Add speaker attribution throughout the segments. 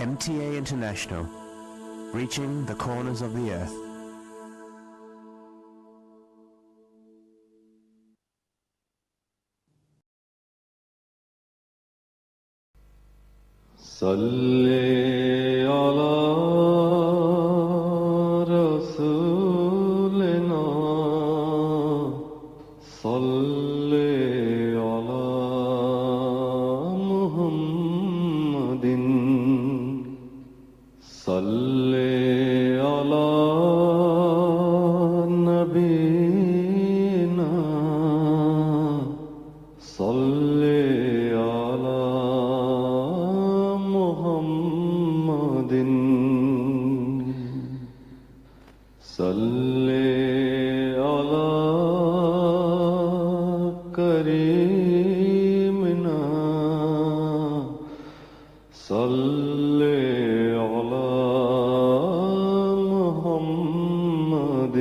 Speaker 1: MTA International, reaching the corners of the earth.
Speaker 2: صلی علی رسولنا صلی علی محمد صلی علی نبینا صلی علی محمد صلی علی کریمنا صلی علی محمد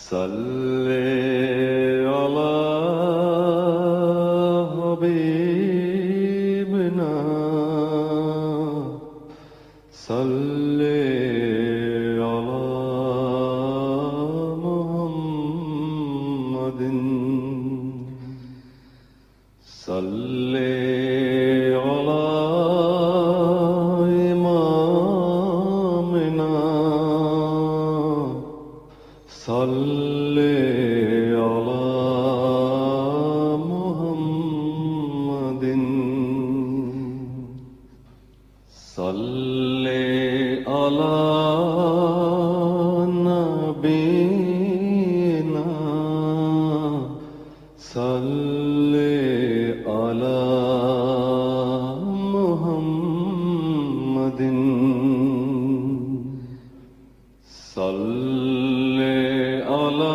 Speaker 2: صلی علی حبیبنا صلی علی محمد صلی علی امامنا صلی علی محمد صلی علی نبینا صلی علی محمد صلی علی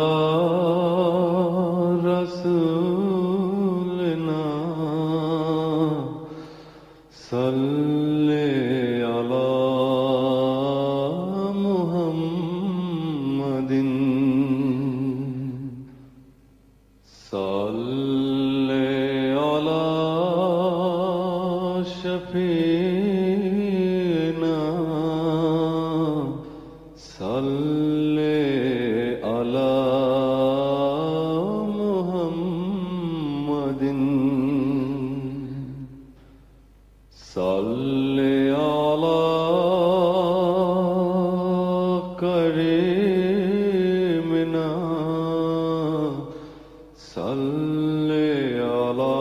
Speaker 2: رسولنا صلی علی محمد صلی علی شفیعنا صلی علی محمد صلی علی کریمنا صلی علی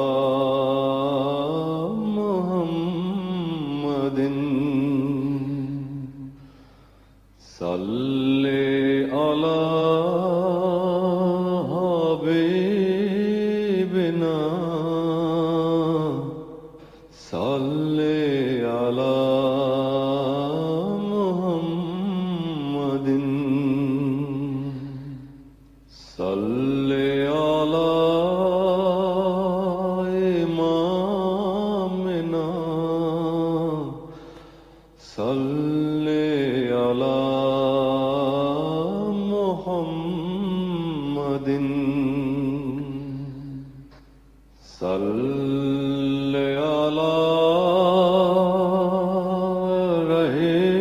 Speaker 2: محمد صلی علی حبیبنا صلی علی محمد صلی علی امامنا صلی علی محمد صلی علی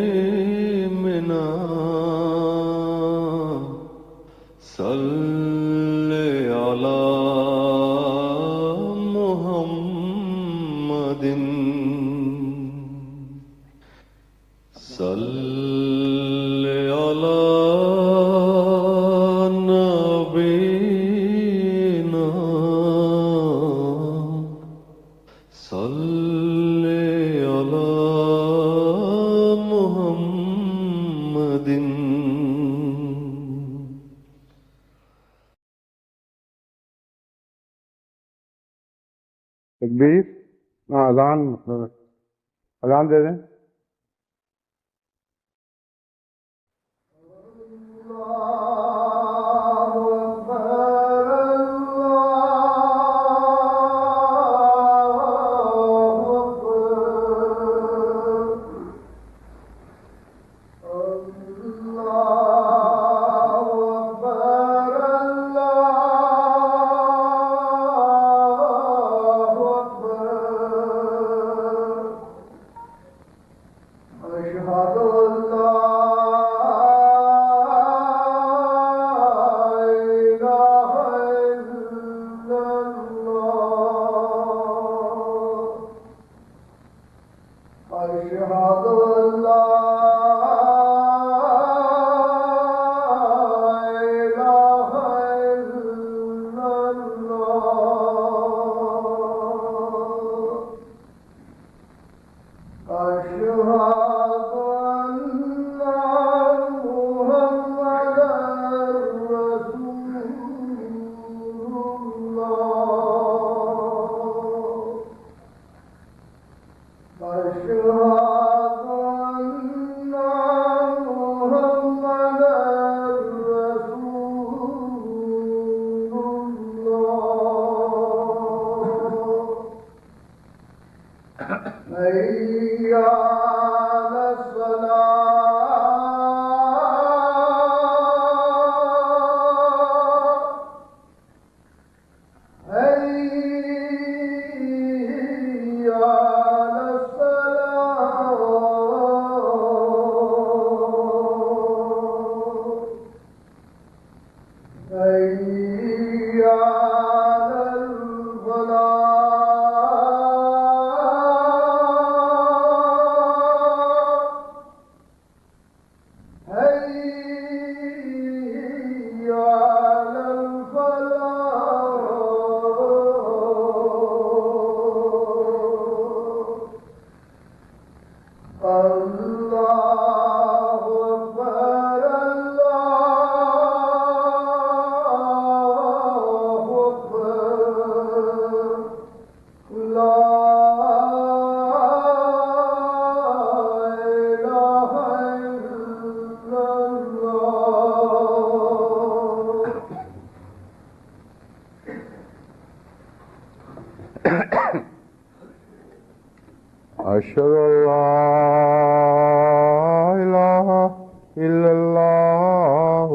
Speaker 2: رحیمنا صلی علی محمد صلی علی نبینا صلی علی محمد
Speaker 3: تکبیر اذان اذان دے دیں.
Speaker 4: اللہ حي على الفلاح الله أكبر الله أكبر لا إله إلا الله.
Speaker 3: أشهد أن لا إله إلا الله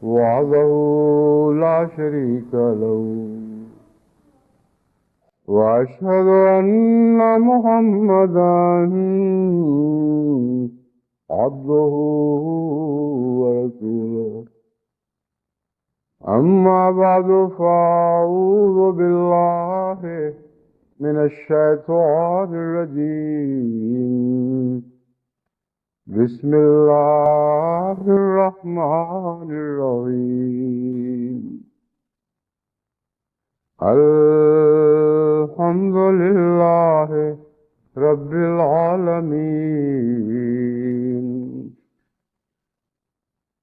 Speaker 3: وحده لا شريك له وأشهد أن محمدا عبده ورسوله. أما بعد فأعوذ بالله من الشيطان الرجيم. بسم الله الرحمن الرحيم. الحمد لله رب العالمين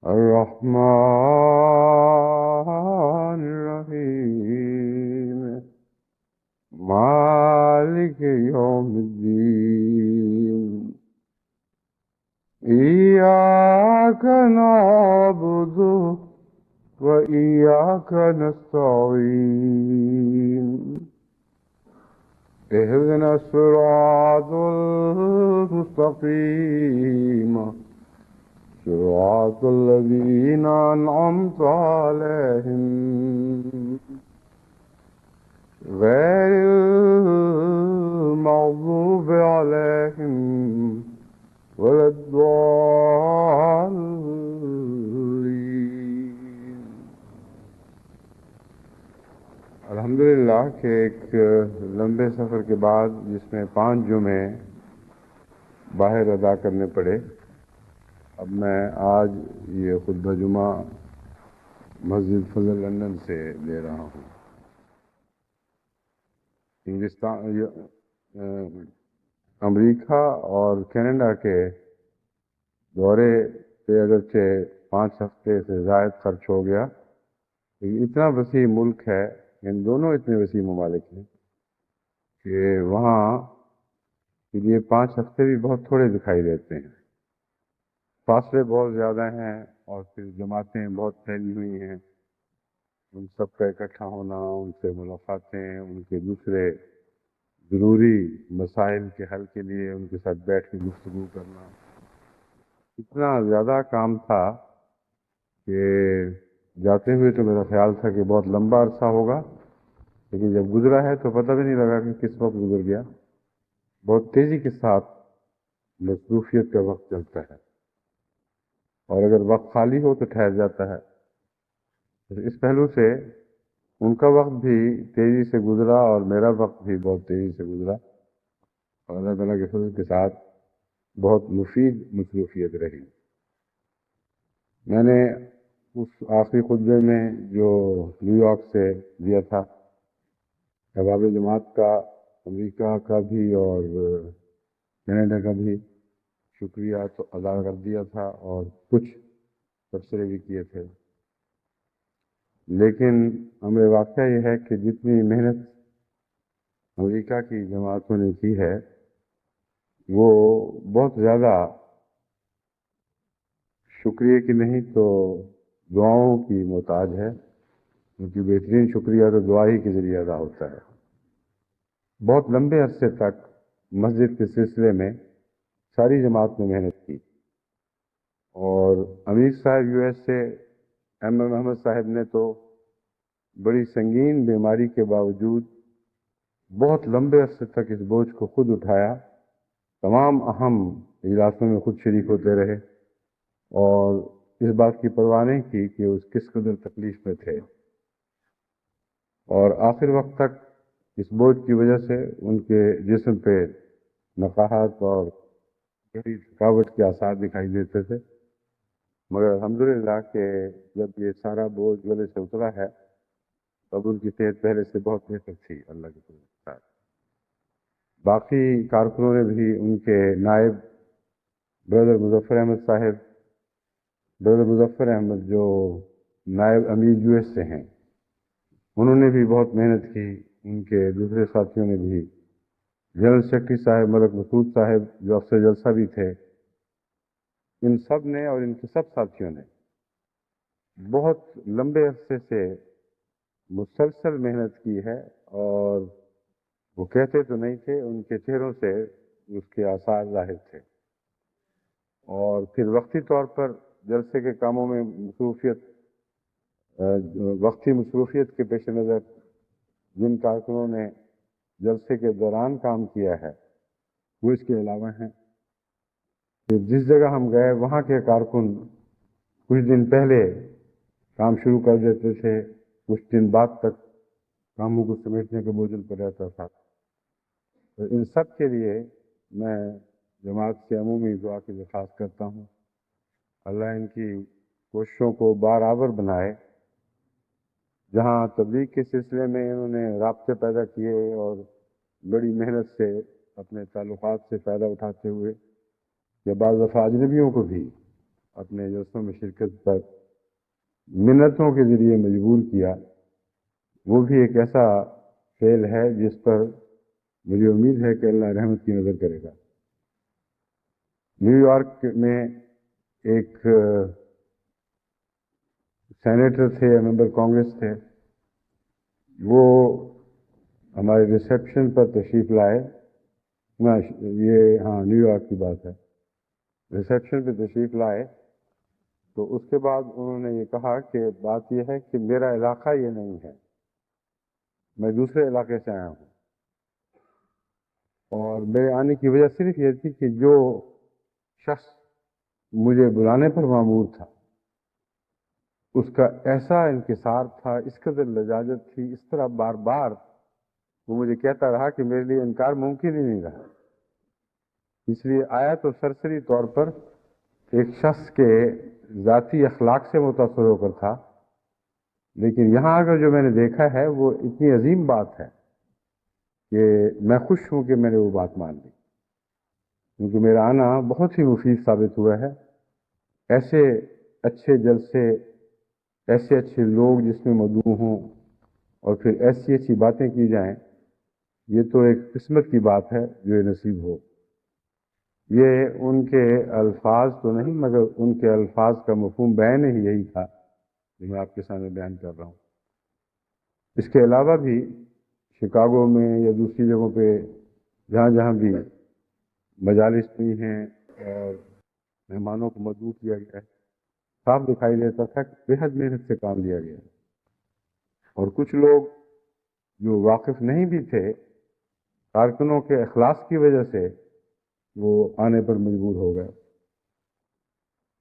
Speaker 3: الرحمن الرحيم مالك يوم الدين. إياك نعبد وإياك نستعين. اهدنا الصراط المستقيم صراط الذين أنعمت عليهم غير المغضوب عليهم ولا الضالين. الحمدللہ کہ ایک لمبے سفر کے بعد جس میں 5 جمعے باہر ادا کرنے پڑے، اب میں آج یہ خطبہ جمعہ مسجد فضل لندن سے دے رہا ہوں۔ امریکہ اور کینیڈا کے دورے پہ اگرچہ 5 ہفتے سے زائد خرچ ہو گیا، لیکن اتنا وسیع ملک ہے، ان دونوں اتنے وسیع ممالک ہیں کہ وہاں کے لیے 5 ہفتے بھی بہت تھوڑے دکھائی دیتے ہیں۔ فاصلے بہت زیادہ ہیں اور پھر جماعتیں بہت پھیلی ہوئی ہیں، ان سب کا اکٹھا ہونا، ان سے ملاقاتیں، ان کے دوسرے ضروری مسائل کے حل کے لیے ان کے ساتھ بیٹھ کے گفتگو کرنا، اتنا زیادہ کام تھا کہ جاتے ہوئے تو میرا خیال تھا کہ بہت لمبا عرصہ ہوگا، لیکن جب گزرا ہے تو پتہ بھی نہیں لگا کہ کس وقت گزر گیا۔ بہت تیزی کے ساتھ مصروفیت کا وقت چلتا ہے، اور اگر وقت خالی ہو تو ٹھہر جاتا ہے۔ اس پہلو سے ان کا وقت بھی تیزی سے گزرا اور میرا وقت بھی بہت تیزی سے گزرا، اور اللہ تعالیٰ کے فضل کے ساتھ بہت مفید مصروفیت رہی۔ میں نے اس آخری خطبے میں جو نیو یارک سے دیا تھا، احباب جماعت کا، امریکہ کا بھی اور کینیڈا کا بھی شکریہ تو ادا کر دیا تھا، اور کچھ تبصرے بھی کیے تھے، لیکن ہمیں واقعہ یہ ہے کہ جتنی محنت امریکہ کی جماعتوں نے کی ہے وہ بہت زیادہ شکریہ کی نہیں تو دعاؤں کی محتاج ہے، کیونکہ بہترین شکریہ تو دعا ہی کے ذریعے ادا ہوتا ہے۔ بہت لمبے عرصے تک مسجد کے سلسلے میں ساری جماعت نے محنت کی، اور امیر صاحب یو ایس سے احمد احمد صاحب نے تو بڑی سنگین بیماری کے باوجود بہت لمبے عرصے تک اس بوجھ کو خود اٹھایا، تمام اہم اجلاسوں میں خود شریک ہوتے رہے، اور اس بات کی پرواہ نہیں کی کہ اس کس قدر تکلیف میں تھے، اور آخر وقت تک اس بوجھ کی وجہ سے ان کے جسم پہ نقاہت اور گہری تھکاوٹ کے آثار دکھائی دیتے تھے، مگر الحمدللہ کہ جب یہ سارا بوجھ گلے سے اترا ہے تب ان کی صحت پہلے سے بہت بہتر تھی اللہ کے فضل کے ساتھ۔ باقی کارکنوں نے بھی ان کے نائب بردر مظفر احمد صاحب، بردر مظفر احمد جو نائب امیر یو ایس سے ہیں، انہوں نے بھی بہت محنت کی، ان کے دوسرے ساتھیوں نے بھی، جنرل سیکرٹری صاحب ملک مسعود صاحب جو افسر جلسہ بھی تھے، ان سب نے اور ان کے سب ساتھیوں نے بہت لمبے عرصے سے مسلسل محنت کی ہے، اور وہ کہتے تو نہیں تھے، ان کے چہروں سے اس کے آثار ظاہر تھے۔ اور پھر وقتی طور پر جلسے کے کاموں میں وقتی مصروفیت کے پیش نظر جن کارکنوں نے جلسے کے دوران کام کیا ہے وہ اس کے علاوہ ہیں کہ جس جگہ ہم گئے وہاں کے کارکن کچھ دن پہلے کام شروع کر دیتے تھے، کچھ دن بعد تک کاموں کو سمیٹنے کے بوجھل پر رہتا تھا۔ تو ان سب کے لیے میں جماعت سے عمومی دعا کی درخواست کرتا ہوں، اللہ ان کی کوششوں کو بارآور بنائے۔ جہاں تبلیغ کے سلسلے میں انہوں نے رابطے پیدا کیے اور بڑی محنت سے اپنے تعلقات سے فائدہ اٹھاتے ہوئے یا بعض دفعہ اجنبیوں کو بھی اپنے جلسوں میں شرکت پر منتوں کے ذریعے مجبور کیا، وہ بھی ایک ایسا فعل ہے جس پر مجھے امید ہے کہ اللہ رحمت کی نظر کرے گا۔ نیو یارک میں ایک سینیٹر تھے، ممبر کانگریس تھے، وہ ہمارے ریسیپشن پر تشریف لائے، نیو یارک کی بات ہے، ریسیپشن پہ تشریف لائے تو اس کے بعد انہوں نے یہ کہا کہ بات یہ ہے کہ میرا علاقہ یہ نہیں ہے، میں دوسرے علاقے سے آیا ہوں، اور میرے آنے کی وجہ صرف یہ تھی کہ جو شخص مجھے بلانے پر مامور تھا اس کا ایسا انکسار تھا، اس قدر لجاجت تھی، اس طرح بار بار وہ مجھے کہتا رہا کہ میرے لیے انکار ممکن ہی نہیں رہا۔ اس لیے آیا تو سرسری طور پر ایک شخص کے ذاتی اخلاق سے متاثر ہو کر تھا، لیکن یہاں اگر جو میں نے دیکھا ہے وہ اتنی عظیم بات ہے کہ میں خوش ہوں کہ میں نے وہ بات مان لی، کیونکہ میرا آنا بہت ہی مفید ثابت ہوا ہے۔ ایسے اچھے جلسے، ایسے اچھے لوگ جس میں مدعو ہوں اور پھر ایسی اچھی باتیں کی جائیں، یہ تو ایک قسمت کی بات ہے جو یہ نصیب ہو۔ یہ ان کے الفاظ تو نہیں، مگر ان کے الفاظ کا مفہوم بیان ہی یہی تھا جو میں آپ کے سامنے بیان کر رہا ہوں۔ اس کے علاوہ بھی شکاگو میں یا دوسری جگہوں پہ جہاں جہاں بھی مجالس ہوئی ہیں اور مہمانوں کو مدعو کیا گیا ہے، صاف دکھائی دیتا تھا کہ بےحد محنت سے کام لیا گیا ہے، اور کچھ لوگ جو واقف نہیں بھی تھے، کارکنوں کے اخلاص کی وجہ سے وہ آنے پر مجبور ہو گئے۔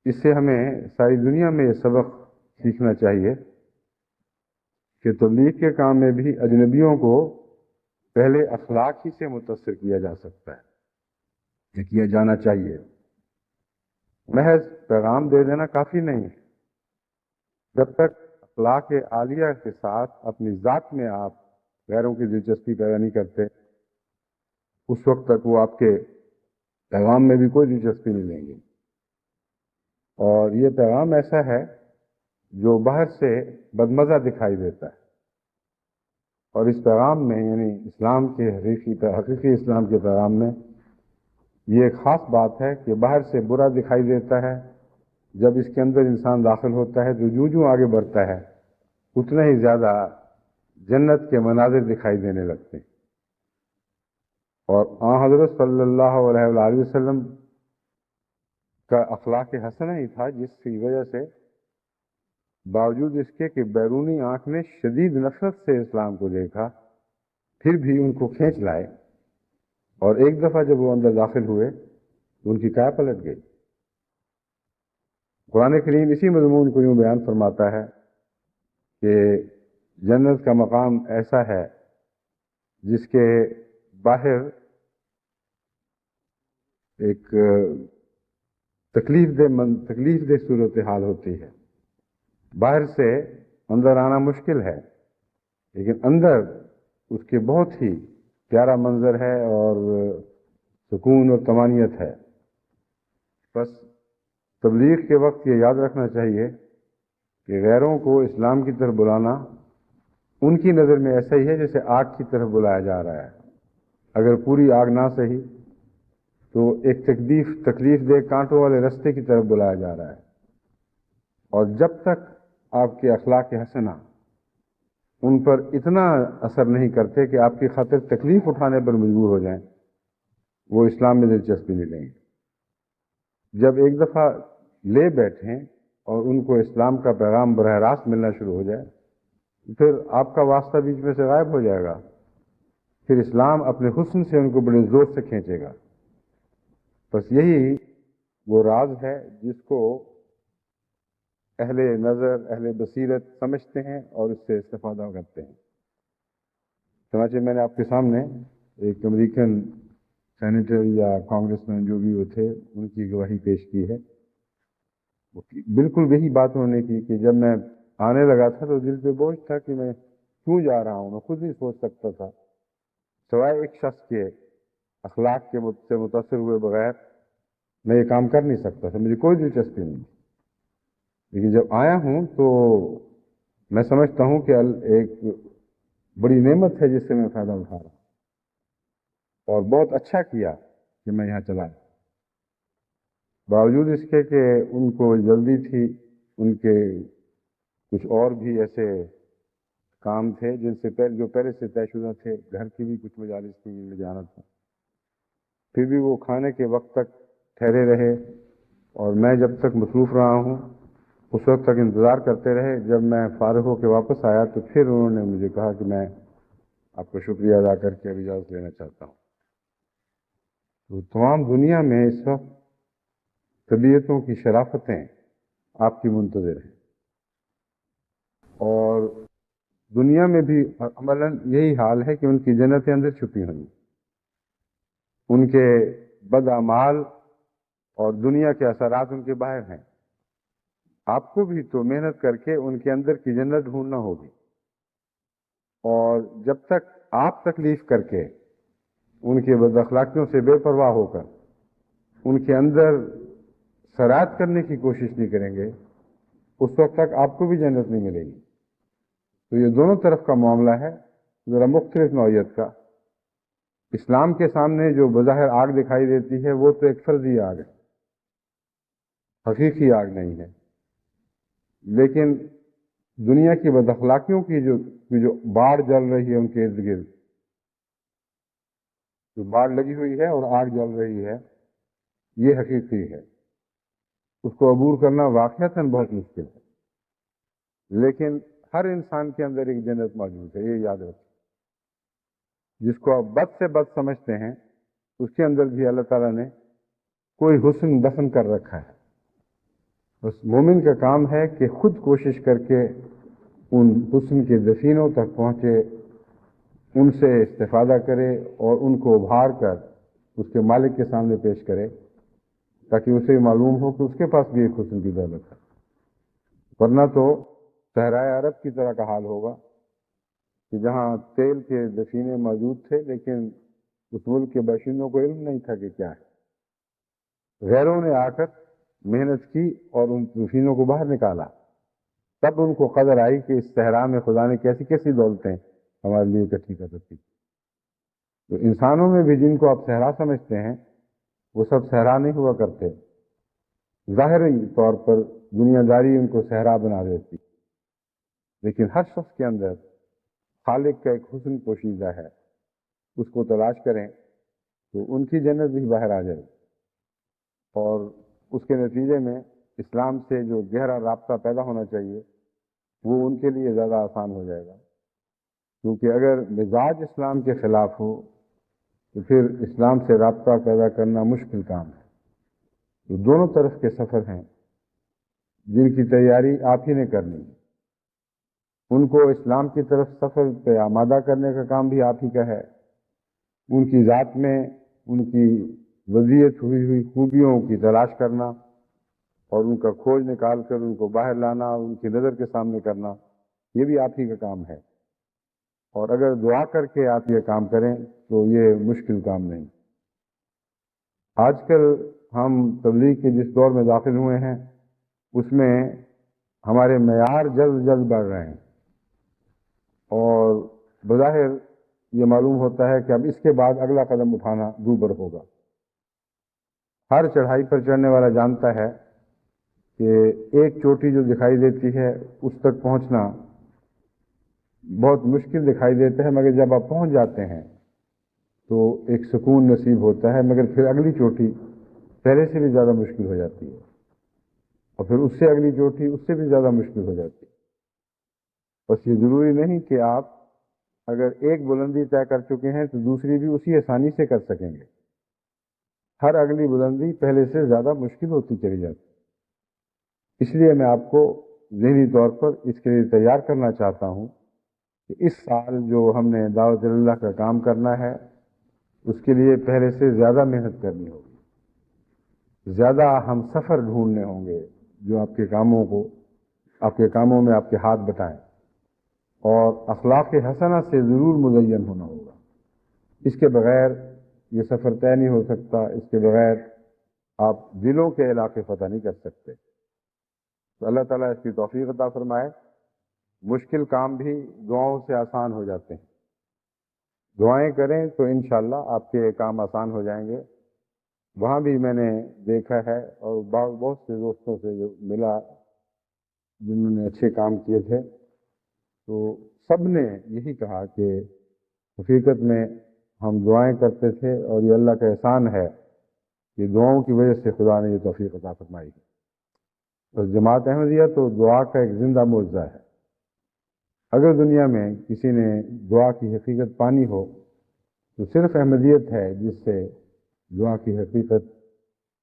Speaker 3: اس سے ہمیں ساری دنیا میں یہ سبق سیکھنا چاہیے کہ تبلیغ کے کام میں بھی اجنبیوں کو پہلے اخلاق ہی سے متاثر کیا جا سکتا ہے، یہ کیا جانا چاہیے۔ محض پیغام دے دینا کافی نہیں ہے، جب تک اخلاق عالیہ کے ساتھ اپنی ذات میں آپ غیروں کی دلچسپی پیدا نہیں کرتے، اس وقت تک وہ آپ کے پیغام میں بھی کوئی دلچسپی نہیں لیں گے۔ اور یہ پیغام ایسا ہے جو باہر سے بدمزہ دکھائی دیتا ہے، اور اس پیغام میں یعنی اسلام کے حقیقی اسلام کے پیغام میں یہ ایک خاص بات ہے کہ باہر سے برا دکھائی دیتا ہے، جب اس کے اندر انسان داخل ہوتا ہے تو جو آگے بڑھتا ہے اتنا ہی زیادہ جنت کے مناظر دکھائی دینے لگتے ہیں۔ اور حضرت صلی اللہ علیہ وآلہ وسلم کا اخلاق حسنہ ہی تھا جس کی وجہ سے باوجود اس کے کہ بیرونی آنکھ نے شدید نفرت سے اسلام کو دیکھا، پھر بھی ان کو کھینچ لائے، اور ایک دفعہ جب وہ اندر داخل ہوئے تو ان کی کیا پلٹ گئی۔ قرآن کریم اسی مضمون کو یوں بیان فرماتا ہے کہ جنت کا مقام ایسا ہے جس کے باہر ایک تکلیف دہ صورتحال ہوتی ہے. باہر سے اندر آنا مشکل ہے، لیکن اندر اس کے بہت ہی پیارا منظر ہے اور سکون اور طمانینت ہے. بس تبلیغ کے وقت یہ یاد رکھنا چاہیے کہ غیروں کو اسلام کی طرف بلانا ان کی نظر میں ایسا ہی ہے جیسے آگ کی طرف بلایا جا رہا ہے. اگر پوری آگ نہ صحیح تو ایک تکلیف دہ کانٹوں والے رستے کی طرف بلایا جا رہا ہے. اور جب تک آپ کے اخلاق حسنہ ان پر اتنا اثر نہیں کرتے کہ آپ کی خاطر تکلیف اٹھانے پر مجبور ہو جائیں، وہ اسلام میں دلچسپی نہیں لیں گے. جب ایک دفعہ لے بیٹھیں اور ان کو اسلام کا پیغام براہ راست ملنا شروع ہو جائے، پھر آپ کا واسطہ بیچ میں سے غائب ہو جائے گا. پھر اسلام اپنے حسن سے ان کو بڑے زور سے کھینچے گا. بس یہی وہ راز ہے جس کو اہل نظر، اہل بصیرت سمجھتے ہیں اور اس سے استفادہ کرتے ہیں. چنانچہ میں نے آپ کے سامنے ایک امریکن سینیٹر یا کانگریس مین جو بھی وہ تھے ان کی گواہی پیش کی ہے. بالکل یہی بات انہوں نے کی کہ جب میں آنے لگا تھا تو دل پہ بوجھ تھا کہ میں کیوں جا رہا ہوں. میں خود نہیں سوچ سکتا تھا، سوائے ایک شخص کے اخلاق کے سے متاثر ہوئے بغیر میں یہ کام کر نہیں سکتا تھا. مجھے کوئی دلچسپی نہیں. لیکن جب آیا ہوں تو میں سمجھتا ہوں کہ ایک بڑی نعمت ہے جس سے میں فائدہ اٹھا رہا ہوں، اور بہت اچھا کیا کہ میں یہاں چلا. باوجود اس کے کہ ان کو جلدی تھی، ان کے کچھ اور بھی ایسے کام تھے جن سے جو پہلے سے طے شدہ تھے، گھر کی بھی کچھ مجالس تھی جن میں جانا تھا. پھر بھی وہ کھانے کے وقت تک ٹھہرے رہے اور میں جب تک مصروف رہا ہوں اس وقت تک انتظار کرتے رہے. جب میں فارغ ہو کے واپس آیا تو پھر انہوں نے مجھے کہا کہ میں آپ کا شکریہ ادا کر کے اب اجازت لینا چاہتا ہوں. تو تمام دنیا میں اس وقت طبیعتوں کی شرافتیں آپ کی منتظر ہیں، اور دنیا میں بھی عملاً یہی حال ہے کہ ان کی جنتیں اندر چھپی ہوئی. ان کے بد اعمال اور دنیا کے اثرات ان کے باہر ہیں. آپ کو بھی تو محنت کر کے ان کے اندر کی جنت ڈھونڈنا ہوگی. اور جب تک آپ تکلیف کر کے ان کے بد اخلاقیوں سے بے پرواہ ہو کر ان کے اندر سرایت کرنے کی کوشش نہیں کریں گے، اس وقت تک آپ کو بھی جنت نہیں ملے گی. تو یہ دونوں طرف کا معاملہ ہے، ذرا مختلف نوعیت کا. اسلام کے سامنے جو بظاہر آگ دکھائی دیتی ہے وہ تو ایک فرضی آگ ہے، حقیقی آگ نہیں ہے. لیکن دنیا کی بد اخلاقیوں کی جو باڑ جل رہی ہے ان کے ارد گرد، جو باڑ لگی ہوئی ہے اور آگ جل رہی ہے، یہ حقیقی ہے. اس کو عبور کرنا واقعتاً بہت مشکل ہے. لیکن ہر انسان کے اندر ایک جنت موجود ہے، یہ یاد رکھیں. جس کو آپ بد سے بد سمجھتے ہیں اس کے اندر بھی اللہ تعالیٰ نے کوئی حسن دفن کر رکھا ہے. بس مومن کا کام ہے کہ خود کوشش کر کے ان حسن کے دفینوں تک پہنچے، ان سے استفادہ کرے اور ان کو ابھار کر اس کے مالک کے سامنے پیش کرے، تاکہ اسے معلوم ہو کہ اس کے پاس بھی ایک حسن کی دولت ہے. ورنہ تو صحرائے عرب کی طرح کا حال ہوگا کہ جہاں تیل کے دفینے موجود تھے لیکن اس ملک کے باشندوں کو علم نہیں تھا کہ کیا ہے. غیروں نے آ کر محنت کی اور ان دفینوں کو باہر نکالا. تب ان کو قدر آئی کہ اس صحرا میں خدا نے کیسی کیسی دولتیں ہمارے لیے اکٹھی کر رکھی. تو انسانوں میں بھی جن کو آپ صحرا سمجھتے ہیں وہ سب صحرا نہیں ہوا کرتے. ظاہری طور پر دنیا داری ان کو صحرا بنا دیتی، لیکن ہر شخص کے اندر خالق کا ایک حسن پوشیدہ ہے. اس کو تلاش کریں تو ان کی جنت بھی باہر آ جائے. اور اس کے نتیجے میں اسلام سے جو گہرا رابطہ پیدا ہونا چاہیے وہ ان کے لیے زیادہ آسان ہو جائے گا. کیونکہ اگر مزاج اسلام کے خلاف ہو تو پھر اسلام سے رابطہ پیدا کرنا مشکل کام ہے. تو دونوں طرف کے سفر ہیں جن کی تیاری آپ ہی نے کرنی ہے. ان کو اسلام کی طرف سفر پہ آمادہ کرنے کا کام بھی آپ ہی کا ہے. ان کی ذات میں ان کی وضعیت ہوئی خوبیوں کی تلاش کرنا اور ان کا کھوج نکال کر ان کو باہر لانا، ان کی نظر کے سامنے کرنا، یہ بھی آپ ہی کا کام ہے۔ اور اگر دعا کر کے آپ یہ کام کریں تو یہ مشکل کام نہیں۔ آج کل ہم تبلیغ کے جس دور میں داخل ہوئے ہیں اس میں ہمارے معیار جلد جلد بڑھ رہے ہیں، اور بظاہر یہ معلوم ہوتا ہے کہ اب اس کے بعد اگلا قدم اٹھانا دوبر ہوگا۔ ہر چڑھائی پر چڑھنے والا جانتا ہے کہ ایک چوٹی جو دکھائی دیتی ہے اس تک پہنچنا بہت مشکل دکھائی دیتا ہے، مگر جب آپ پہنچ جاتے ہیں تو ایک سکون نصیب ہوتا ہے، مگر پھر اگلی چوٹی پہلے سے بھی زیادہ مشکل ہو جاتی ہے، اور پھر اس سے اگلی چوٹی اس سے بھی زیادہ مشکل ہو جاتی ہے۔ بس یہ ضروری نہیں کہ آپ اگر ایک بلندی طے کر چکے ہیں تو دوسری بھی اسی آسانی سے کر سکیں گے۔ ہر اگلی بلندی پہلے سے زیادہ مشکل ہوتی چلی جاتی ہے۔ اس لیے میں آپ کو ذہنی طور پر اس کے لیے تیار کرنا چاہتا ہوں کہ اس سال جو ہم نے دعوت اللہ کا کام کرنا ہے اس کے لیے پہلے سے زیادہ محنت کرنی ہوگی، زیادہ ہم سفر ڈھونڈنے ہوں گے جو آپ کے کاموں میں آپ کے ہاتھ بٹائیں، اور اخلاق حسنہ سے ضرور مزین ہونا ہوگا۔ اس کے بغیر یہ سفر طے نہیں ہو سکتا، اس کے بغیر آپ دلوں کے علاقے فتح نہیں کر سکتے۔ تو اللہ تعالیٰ اس کی توفیق عطا فرمائے۔ مشکل کام بھی دعاؤں سے آسان ہو جاتے ہیں، دعائیں کریں تو انشاءاللہ آپ کے کام آسان ہو جائیں گے۔ وہاں بھی میں نے دیکھا ہے، اور بہت سے دوستوں سے جو ملا جنہوں نے اچھے کام کیے تھے، تو سب نے یہی کہا کہ حقیقت میں ہم دعائیں کرتے تھے اور یہ اللہ کا احسان ہے کہ دعاؤں کی وجہ سے خدا نے یہ توفیق عطا فرمائی ہے۔ بس جماعت احمدیہ تو دعا کا ایک زندہ معجزہ ہے۔ اگر دنیا میں کسی نے دعا کی حقیقت پانی ہو تو صرف احمدیت ہے جس سے دعا کی حقیقت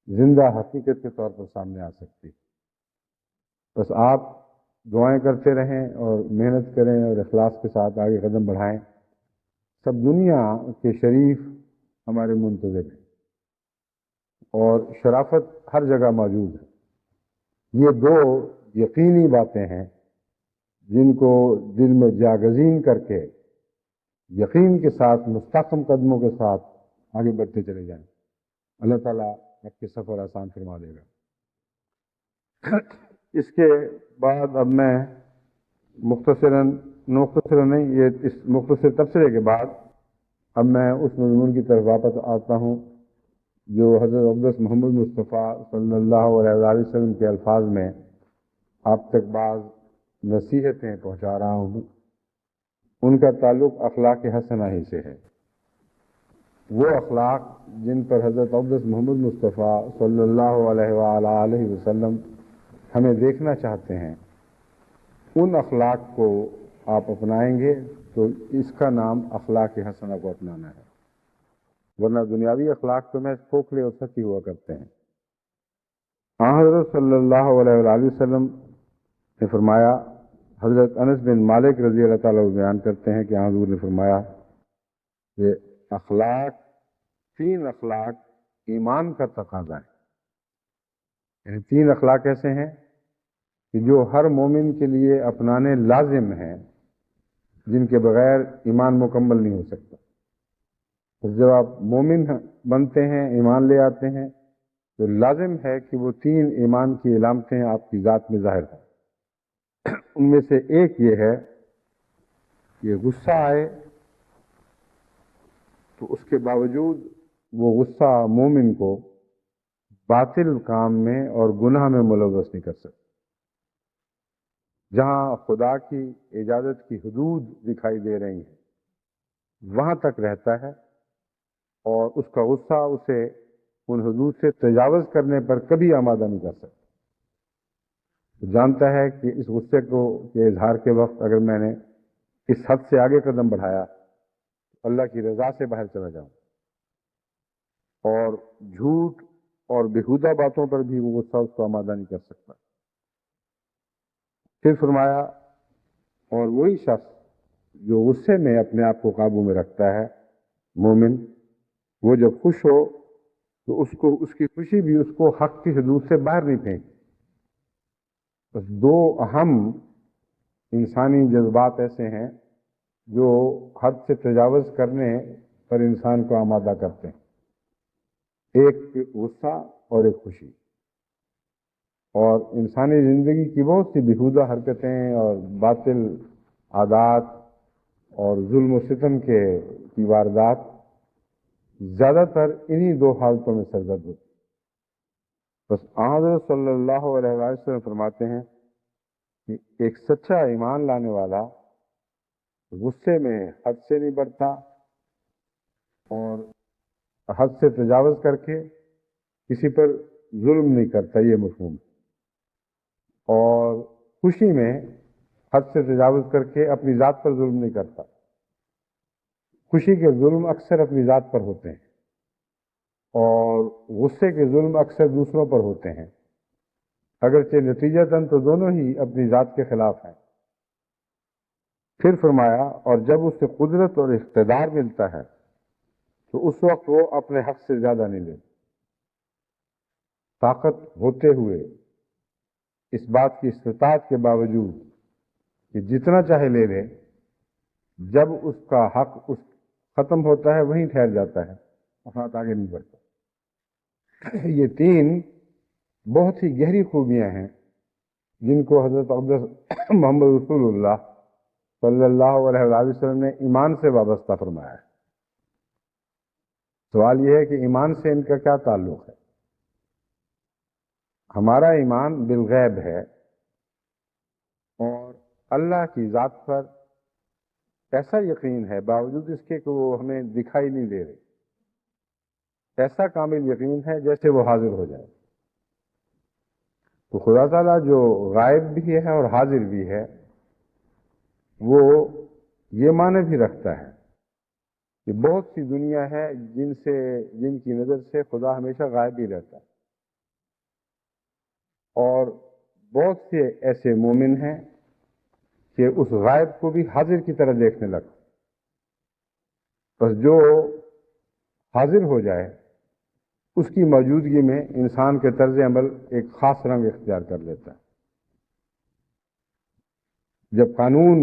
Speaker 3: زندہ حقیقت کے طور پر سامنے آ سکتی۔ بس آپ دعائیں کرتے رہیں اور محنت کریں اور اخلاص کے ساتھ آگے قدم بڑھائیں۔ سب دنیا کے شریف ہمارے منتظر ہیں، اور شرافت ہر جگہ موجود ہے۔ یہ دو یقینی باتیں ہیں جن کو دل میں جاگزین کر کے یقین کے ساتھ مستحکم قدموں کے ساتھ آگے بڑھتے چلے جائیں۔ اللہ تعالیٰ آپ کے سفر آسان فرما دے گا۔ اس کے بعد اب میں مختصراً نہیں، یہ اس مختصر تبصرے کے بعد اب میں اس مضمون کی طرف واپس آتا ہوں جو حضرت اقدس محمد مصطفیٰ صلی اللہ علیہ وآلہ وسلم کے الفاظ میں آپ تک بعض نصیحتیں پہنچا رہا ہوں۔ ان کا تعلق اخلاق حسنہ ہی سے ہے۔ وہ اخلاق جن پر حضرت اقدس محمد مصطفیٰ صلی اللہ علیہ وآلہ وسلم ہمیں دیکھنا چاہتے ہیں، ان اخلاق کو آپ اپنائیں گے تو اس کا نام اخلاق حسنہ کو اپنانا ہے، ورنہ دنیاوی اخلاق تو محض کھوکھلے اور سطحی ہوا کرتے ہیں۔ حضرت صلی اللہ علیہ وآلہ وسلم نے فرمایا، حضرت انس بن مالک رضی اللہ تعالیٰ عنہ بیان کرتے ہیں کہ حضور نے فرمایا کہ تین اخلاق ایمان کا تقاضا ہے۔ یعنی تین اخلاق ایسے ہیں کہ جو ہر مومن کے لیے اپنانے لازم ہیں، جن کے بغیر ایمان مکمل نہیں ہو سکتا۔ تو جب آپ مومن بنتے ہیں، ایمان لے آتے ہیں، تو لازم ہے کہ وہ تین ایمان کی علامتیں آپ کی ذات میں ظاہر ہوں۔ ان میں سے ایک یہ ہے کہ غصہ آئے تو اس کے باوجود وہ غصہ مومن کو باطل کام میں اور گناہ میں ملوث نہیں کر سکتا۔ جہاں خدا کی اجازت کی حدود دکھائی دے رہی ہیں وہاں تک رہتا ہے، اور اس کا غصہ اسے ان حدود سے تجاوز کرنے پر کبھی آمادہ نہیں کر سکتا۔ جانتا ہے کہ اس غصے کے اظہار کے وقت اگر میں نے اس حد سے آگے قدم بڑھایا تو اللہ کی رضا سے باہر چلا جاؤں، اور جھوٹ اور بیہودہ باتوں پر بھی وہ غصہ اس کو آمادہ نہیں کر سکتا۔ پھر فرمایا، اور وہی شخص جو غصے میں اپنے آپ کو قابو میں رکھتا ہے، مومن، وہ جب خوش ہو تو اس کی خوشی بھی اس کو حق کی حدود سے باہر نہیں پھینکتی، بس دو اہم انسانی جذبات ایسے ہیں جو حد سے تجاوز کرنے پر انسان کو آمادہ کرتے ہیں، ایک غصہ اور ایک خوشی۔ اور انسانی زندگی کی بہت سی بیہودہ حرکتیں اور باطل عادات اور ظلم و ستم کی واردات زیادہ تر انہی دو حالتوں میں سرزد ہوتی۔ بس حضرت صلی اللہ علیہ وسلم فرماتے ہیں کہ ایک سچا ایمان لانے والا غصے میں حد سے نہیں بڑھتا اور حد سے تجاوز کر کے کسی پر ظلم نہیں کرتا، یہ مفہوم۔ اور خوشی میں حد سے تجاوز کر کے اپنی ذات پر ظلم نہیں کرتا۔ خوشی کے ظلم اکثر اپنی ذات پر ہوتے ہیں اور غصے کے ظلم اکثر دوسروں پر ہوتے ہیں، اگرچہ نتیجتاً تو دونوں ہی اپنی ذات کے خلاف ہیں۔ پھر فرمایا، اور جب اسے قدرت اور اقتدار ملتا ہے تو اس وقت وہ اپنے حق سے زیادہ نہیں لیتا، طاقت ہوتے ہوئے اس بات کی استطاعت کے باوجود کہ جتنا چاہے لے لے، جب اس کا حق اس ختم ہوتا ہے وہیں ٹھہر جاتا ہے، ہاتھ آگے نہیں بڑھتا۔ یہ تین بہت ہی گہری خوبیاں ہیں جن کو حضرت محمد رسول اللہ صلی اللہ علیہ وسلم نے ایمان سے وابستہ فرمایا ہے۔ سوال یہ ہے کہ ایمان سے ان کا کیا تعلق ہے؟ ہمارا ایمان بالغیب ہے اور اللہ کی ذات پر ایسا یقین ہے باوجود اس کے کہ وہ ہمیں دکھائی نہیں دے رہے، ایسا کامل یقین ہے جیسے وہ حاضر ہو جائے۔ تو خدا تعالیٰ جو غائب بھی ہے اور حاضر بھی ہے، وہ یہ معنی بھی رکھتا ہے کہ بہت سی دنیا ہے جن کی نظر سے خدا ہمیشہ غائب ہی رہتا ہے، اور بہت سے ایسے مومن ہیں کہ اس غائب کو بھی حاضر کی طرح دیکھنے لگتے۔ بس جو حاضر ہو جائے اس کی موجودگی میں انسان کے طرز عمل ایک خاص رنگ اختیار کر لیتا ہے۔ جب قانون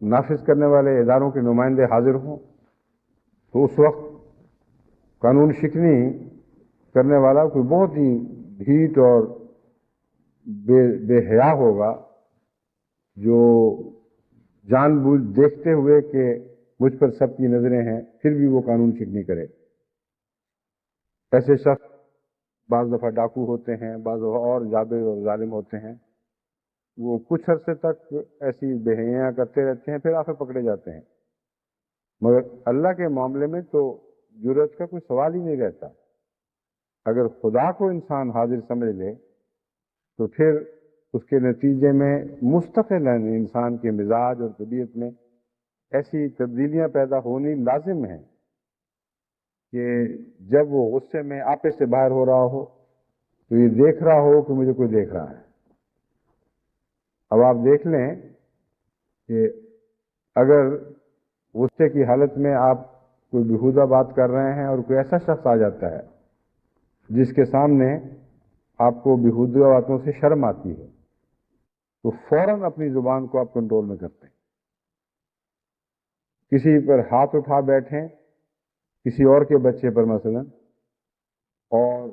Speaker 3: نافذ کرنے والے اداروں کے نمائندے حاضر ہوں تو اس وقت قانون شکنی کرنے والا کوئی بہت ہی ڈھیٹ اور بے حیا ہوگا، جو جان بوجھ دیکھتے ہوئے کہ مجھ پر سب کی نظریں ہیں پھر بھی وہ قانون شکنی کرے۔ ایسے شخص بعض دفعہ ڈاکو ہوتے ہیں، بعض دفعہ اور جابر اور ظالم ہوتے ہیں، وہ کچھ عرصے تک ایسی بے حیاں کرتے رہتے ہیں، پھر آخر پکڑے جاتے ہیں۔ مگر اللہ کے معاملے میں تو جرأت کا کوئی سوال ہی نہیں رہتا۔ اگر خدا کو انسان حاضر سمجھ لے تو پھر اس کے نتیجے میں مستقلاً انسان کے مزاج اور طبیعت میں ایسی تبدیلیاں پیدا ہونی لازم ہیں کہ جب وہ غصے میں آپے سے باہر ہو رہا ہو تو یہ دیکھ رہا ہو کہ مجھے کوئی دیکھ رہا ہے۔ اب آپ دیکھ لیں کہ اگر غصے کی حالت میں آپ کوئی بیہودہ بات کر رہے ہیں اور کوئی ایسا شخص آ جاتا ہے جس کے سامنے آپ کو بیہودہ باتوں سے شرم آتی ہے تو فوراً اپنی زبان کو آپ کنٹرول میں کرتے ہیں۔ کسی پر ہاتھ اٹھا بیٹھیں، کسی اور کے بچے پر مثلا، اور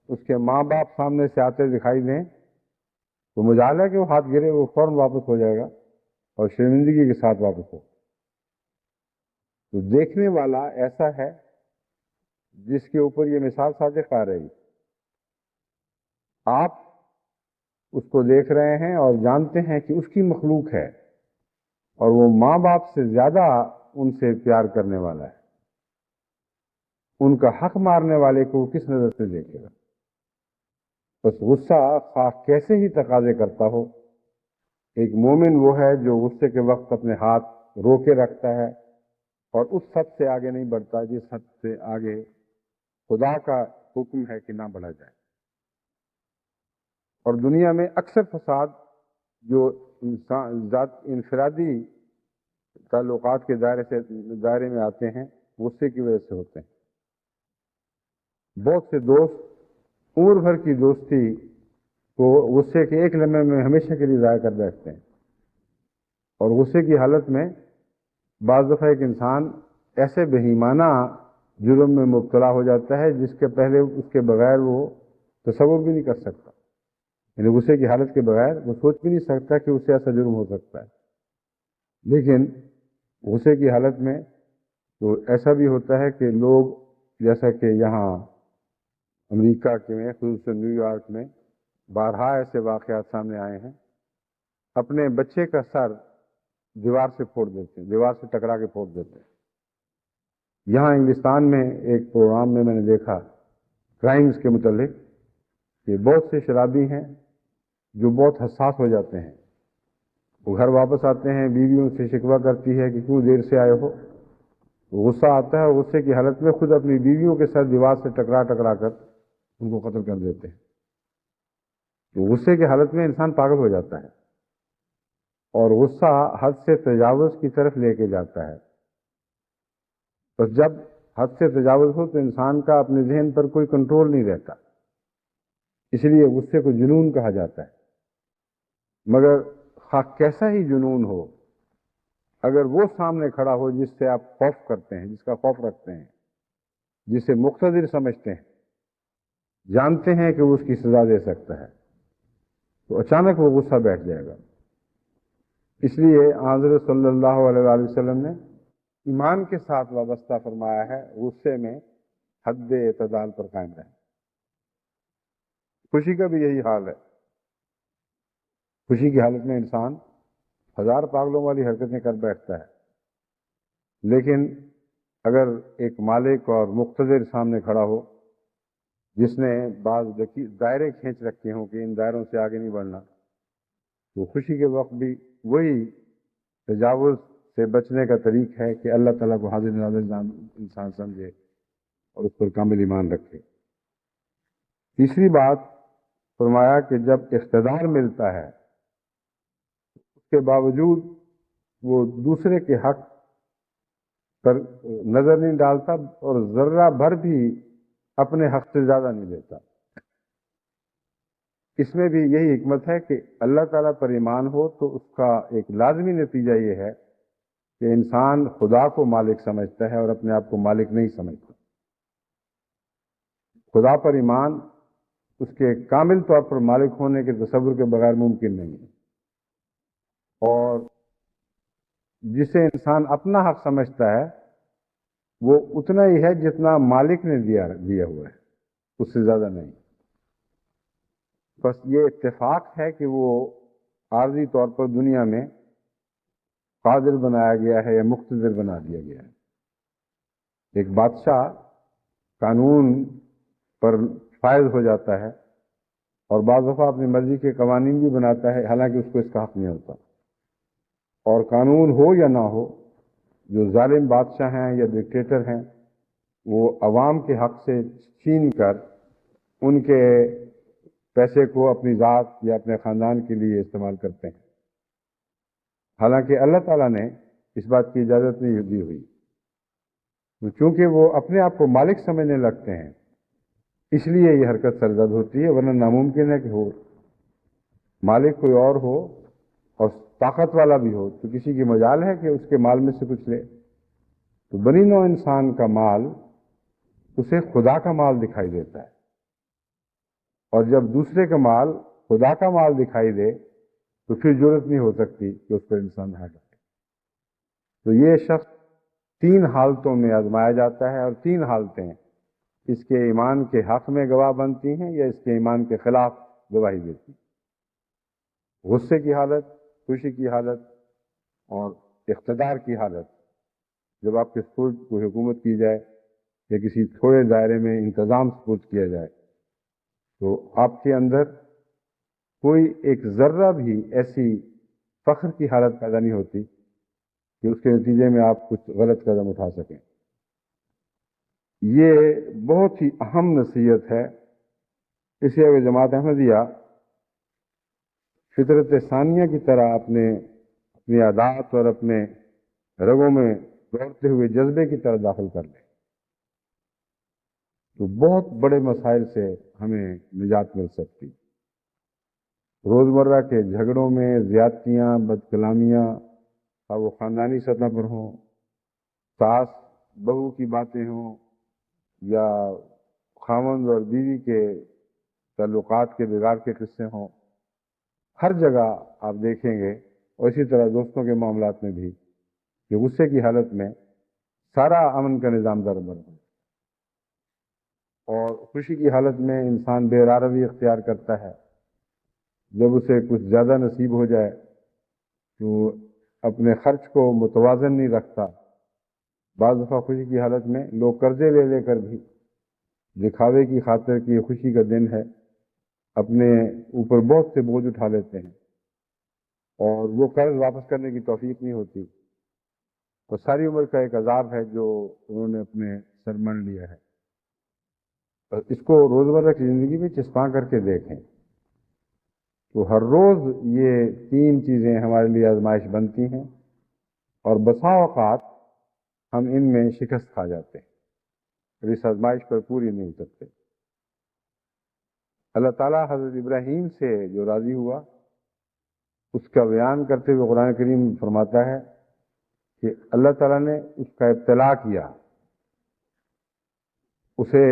Speaker 3: اس کے ماں باپ سامنے سے آتے دکھائی دیں تو مجال ہے کہ وہ ہاتھ گرے، وہ فوراً واپس ہو جائے گا اور شرمندگی کے ساتھ واپس ہو۔ تو دیکھنے والا ایسا ہے جس کے اوپر یہ مثال صادق آ رہی۔ آپ اس کو دیکھ رہے ہیں اور جانتے ہیں کہ اس کی مخلوق ہے اور وہ ماں باپ سے زیادہ ان سے پیار کرنے والا ہے، ان کا حق مارنے والے کو کس نظر سے دیکھے گا؟ بس غصہ خواہ کیسے ہی تقاضے کرتا ہو، ایک مومن وہ ہے جو غصے کے وقت اپنے ہاتھ روکے رکھتا ہے اور اس حد سے آگے نہیں بڑھتا جس حد سے آگے خدا کا حکم ہے کہ نہ بڑھا جائے۔ اور دنیا میں اکثر فساد جو انفرادی تعلقات کے دائرے میں آتے ہیں غصے کی وجہ سے ہوتے ہیں۔ بہت سے دوست عمر بھر کی دوستی کو غصے کے ایک لمحے میں ہمیشہ کے لیے ضائع کر بیٹھتے ہیں. اور غصے کی حالت میں بعض دفعہ ایک انسان ایسے بہیمانہ جرم میں مبتلا ہو جاتا ہے جس کے پہلے اس کے بغیر وہ تصور بھی نہیں کر سکتا. یعنی غصے کی حالت کے بغیر وہ سوچ بھی نہیں سکتا کہ اس سے ایسا جرم ہو سکتا ہے. لیکن غصے کی حالت میں تو ایسا بھی ہوتا ہے کہ لوگ، جیسا کہ یہاں امریکہ کے میں خصوصاً نیو یارک میں بارہا ایسے واقعات سامنے آئے ہیں، اپنے بچے کا سر دیوار سے پھوڑ دیتے ہیں، دیوار سے ٹکرا کے پھوڑ دیتے ہیں. یہاں انگلستان میں ایک پروگرام میں نے دیکھا کرائمز کے متعلق کہ بہت سے شرابی ہیں جو بہت حساس ہو جاتے ہیں. وہ گھر واپس آتے ہیں، بیوی ان سے شکوہ کرتی ہے کہ کیوں دیر سے آئے ہو. غصہ آتا ہے اور غصے کی حالت میں خود اپنی بیویوں کے ساتھ دیوار سے ٹکرا کر ان کو قتل کر دیتے ہیں. تو غصے کی حالت میں انسان پاگل ہو جاتا ہے اور غصہ حد سے تجاوز کی طرف لے کے جاتا ہے. بس جب حد سے تجاوز ہو تو انسان کا اپنے ذہن پر کوئی کنٹرول نہیں رہتا، اس لیے غصے کو جنون کہا جاتا ہے. مگر خواہ کیسا ہی جنون ہو، اگر وہ سامنے کھڑا ہو جس سے آپ خوف کرتے ہیں، جس کا خوف رکھتے ہیں، جسے مقتدر سمجھتے ہیں، جانتے ہیں کہ وہ اس کی سزا دے سکتا ہے، تو اچانک وہ غصہ بیٹھ جائے گا. اس لیے حضرت صلی اللہ علیہ وآلہ وسلم نے ایمان کے ساتھ وابستہ فرمایا ہے غصے میں حد اعتدال پر قائم رہیں. خوشی کا بھی یہی حال ہے. خوشی کی حالت میں انسان ہزار پاگلوں والی حرکتیں کر بیٹھتا ہے، لیکن اگر ایک مالک اور مقتدر سامنے کھڑا ہو جس نے بعض دائرے کھینچ رکھے ہوں کہ ان دائروں سے آگے نہیں بڑھنا، تو خوشی کے وقت بھی وہی تجاوز سے بچنے کا طریق ہے کہ اللہ تعالیٰ کو حاضر ناظر انسان سمجھے اور اس پر کامل ایمان رکھے. تیسری بات فرمایا کہ جب اقتدار ملتا ہے اس کے باوجود وہ دوسرے کے حق پر نظر نہیں ڈالتا اور ذرہ بھر بھی اپنے حق سے زیادہ نہیں دیتا. اس میں بھی یہی حکمت ہے کہ اللہ تعالیٰ پر ایمان ہو تو اس کا ایک لازمی نتیجہ یہ ہے کہ انسان خدا کو مالک سمجھتا ہے اور اپنے آپ کو مالک نہیں سمجھتا. خدا پر ایمان اس کے کامل طور پر مالک ہونے کے تصور کے بغیر ممکن نہیں ہے. اور جسے انسان اپنا حق سمجھتا ہے وہ اتنا ہی ہے جتنا مالک نے دیا ہوا ہے، اس سے زیادہ نہیں. بس یہ اتفاق ہے کہ وہ عارضی طور پر دنیا میں قادر بنایا گیا ہے یا مقتدر بنا دیا گیا ہے. ایک بادشاہ قانون پر فائز ہو جاتا ہے اور بعض دفعہ اپنی مرضی کے قوانین بھی بناتا ہے، حالانکہ اس کو اس کا حق نہیں ہوتا. اور قانون ہو یا نہ ہو، جو ظالم بادشاہ ہیں یا ڈکٹیٹر ہیں وہ عوام کے حق سے چھین کر ان کے پیسے کو اپنی ذات یا اپنے خاندان کے لیے استعمال کرتے ہیں، حالانکہ اللہ تعالیٰ نے اس بات کی اجازت نہیں دی ہوئی. چونکہ وہ اپنے آپ کو مالک سمجھنے لگتے ہیں اس لیے یہ حرکت سرزد ہوتی ہے، ورنہ ناممکن ہے کہ ہو. مالک کوئی اور ہو اور طاقت والا بھی ہو تو کسی کی مجال ہے کہ اس کے مال میں سے کچھ لے. تو بنی نوع انسان کا مال اسے خدا کا مال دکھائی دیتا ہے، اور جب دوسرے کا مال خدا کا مال دکھائی دے تو پھر جرت نہیں ہو سکتی کہ اس پر انسان حق رکھے. تو یہ شخص 3 حالتوں میں آزمایا جاتا ہے، اور 3 حالتیں اس کے ایمان کے حق میں گواہ بنتی ہیں یا اس کے ایمان کے خلاف گواہی دیتی ہیں. غصے کی حالت، خوشی کی حالت اور اقتدار کی حالت. جب آپ کے سپرد کو حکومت کی جائے یا کسی تھوڑے دائرے میں انتظام سپرد کیا جائے تو آپ کے اندر کوئی ایک ذرہ بھی ایسی فخر کی حالت پیدا نہیں ہوتی کہ اس کے نتیجے میں آپ کچھ غلط قدم اٹھا سکیں. یہ بہت ہی اہم نصیحت ہے. اس لیے اگر جماعت احمدیہ فطرت ثانیہ کی طرح اپنی عادات اور اپنے رگوں میں دوڑتے ہوئے جذبے کی طرح داخل کر لے تو بہت بڑے مسائل سے ہمیں نجات مل سکتی. روزمرہ کے جھگڑوں میں زیادتیاں، بد کلامیاں، اور وہ خاندانی سطح پر ہوں، ساس بہو کی باتیں ہوں، یا خاوند اور بیوی کے تعلقات کے بگاڑ کے قصے ہوں، ہر جگہ آپ دیکھیں گے، اور اسی طرح دوستوں کے معاملات میں بھی، کہ غصے کی حالت میں سارا امن کا نظام دربر ہے، اور خوشی کی حالت میں انسان بے راروی اختیار کرتا ہے۔ جب اسے کچھ زیادہ نصیب ہو جائے تو اپنے خرچ کو متوازن نہیں رکھتا۔ بعض دفعہ خوشی کی حالت میں لوگ قرضے لے لے کر بھی دکھاوے کی خاطر کہ یہ خوشی کا دن ہے، اپنے اوپر بہت سے بوجھ اٹھا لیتے ہیں، اور وہ قرض واپس کرنے کی توفیق نہیں ہوتی، تو ساری عمر کا ایک عذاب ہے جو انہوں نے اپنے سر من لیا ہے۔ اس کو روزمرہ کی زندگی میں چسپاں کر کے دیکھیں تو ہر روز یہ تین چیزیں ہمارے لیے آزمائش بنتی ہیں، اور بسا اوقات ہم ان میں شکست کھا جاتے ہیں اور اس آزمائش پر پوری نہیں اترتے۔ اللہ تعالیٰ حضرت ابراہیم سے جو راضی ہوا، اس کا بیان کرتے ہوئے قرآن کریم فرماتا ہے کہ اللہ تعالیٰ نے اس کا ابتلا کیا، اسے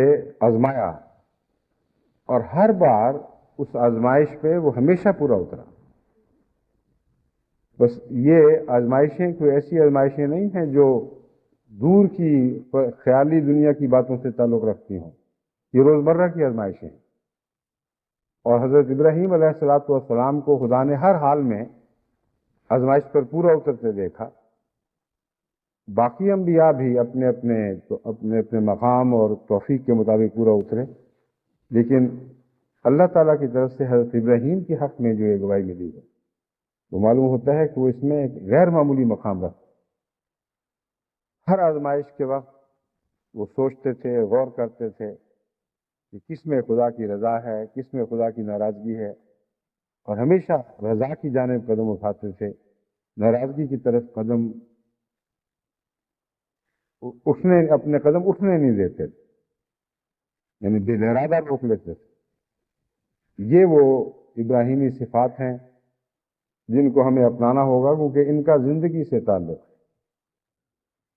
Speaker 3: آزمایا، اور ہر بار اس آزمائش پہ وہ ہمیشہ پورا اترا۔ بس یہ آزمائشیں کوئی ایسی آزمائشیں نہیں ہیں جو دور کی خیالی دنیا کی باتوں سے تعلق رکھتی ہوں، یہ روزمرہ کی آزمائشیں ہیں۔ اور حضرت ابراہیم علیہ السلام کو خدا نے ہر حال میں آزمائش پر پورا اترتے دیکھا۔ باقی انبیاء بھی اپنے اپنے مقام اور توفیق کے مطابق پورا اترے، لیکن اللہ تعالیٰ کی طرف سے حضرت ابراہیم کے حق میں جو یہ گواہی ملی ہے، وہ معلوم ہوتا ہے کہ وہ اس میں ایک غیر معمولی مقام رکھتے۔ ہر آزمائش کے وقت وہ سوچتے تھے، غور کرتے تھے کہ کس میں خدا کی رضا ہے، کس میں خدا کی ناراضگی ہے، اور ہمیشہ رضا کی جانب قدم اٹھاتے تھے، ناراضگی کی طرف اپنے قدم اٹھنے نہیں دیتے تھے، یعنی بے ارادہ روک لیتے تھے۔ یہ وہ ابراہیمی صفات ہیں جن کو ہمیں اپنانا ہوگا، کیونکہ ان کا زندگی سے تعلق ہے۔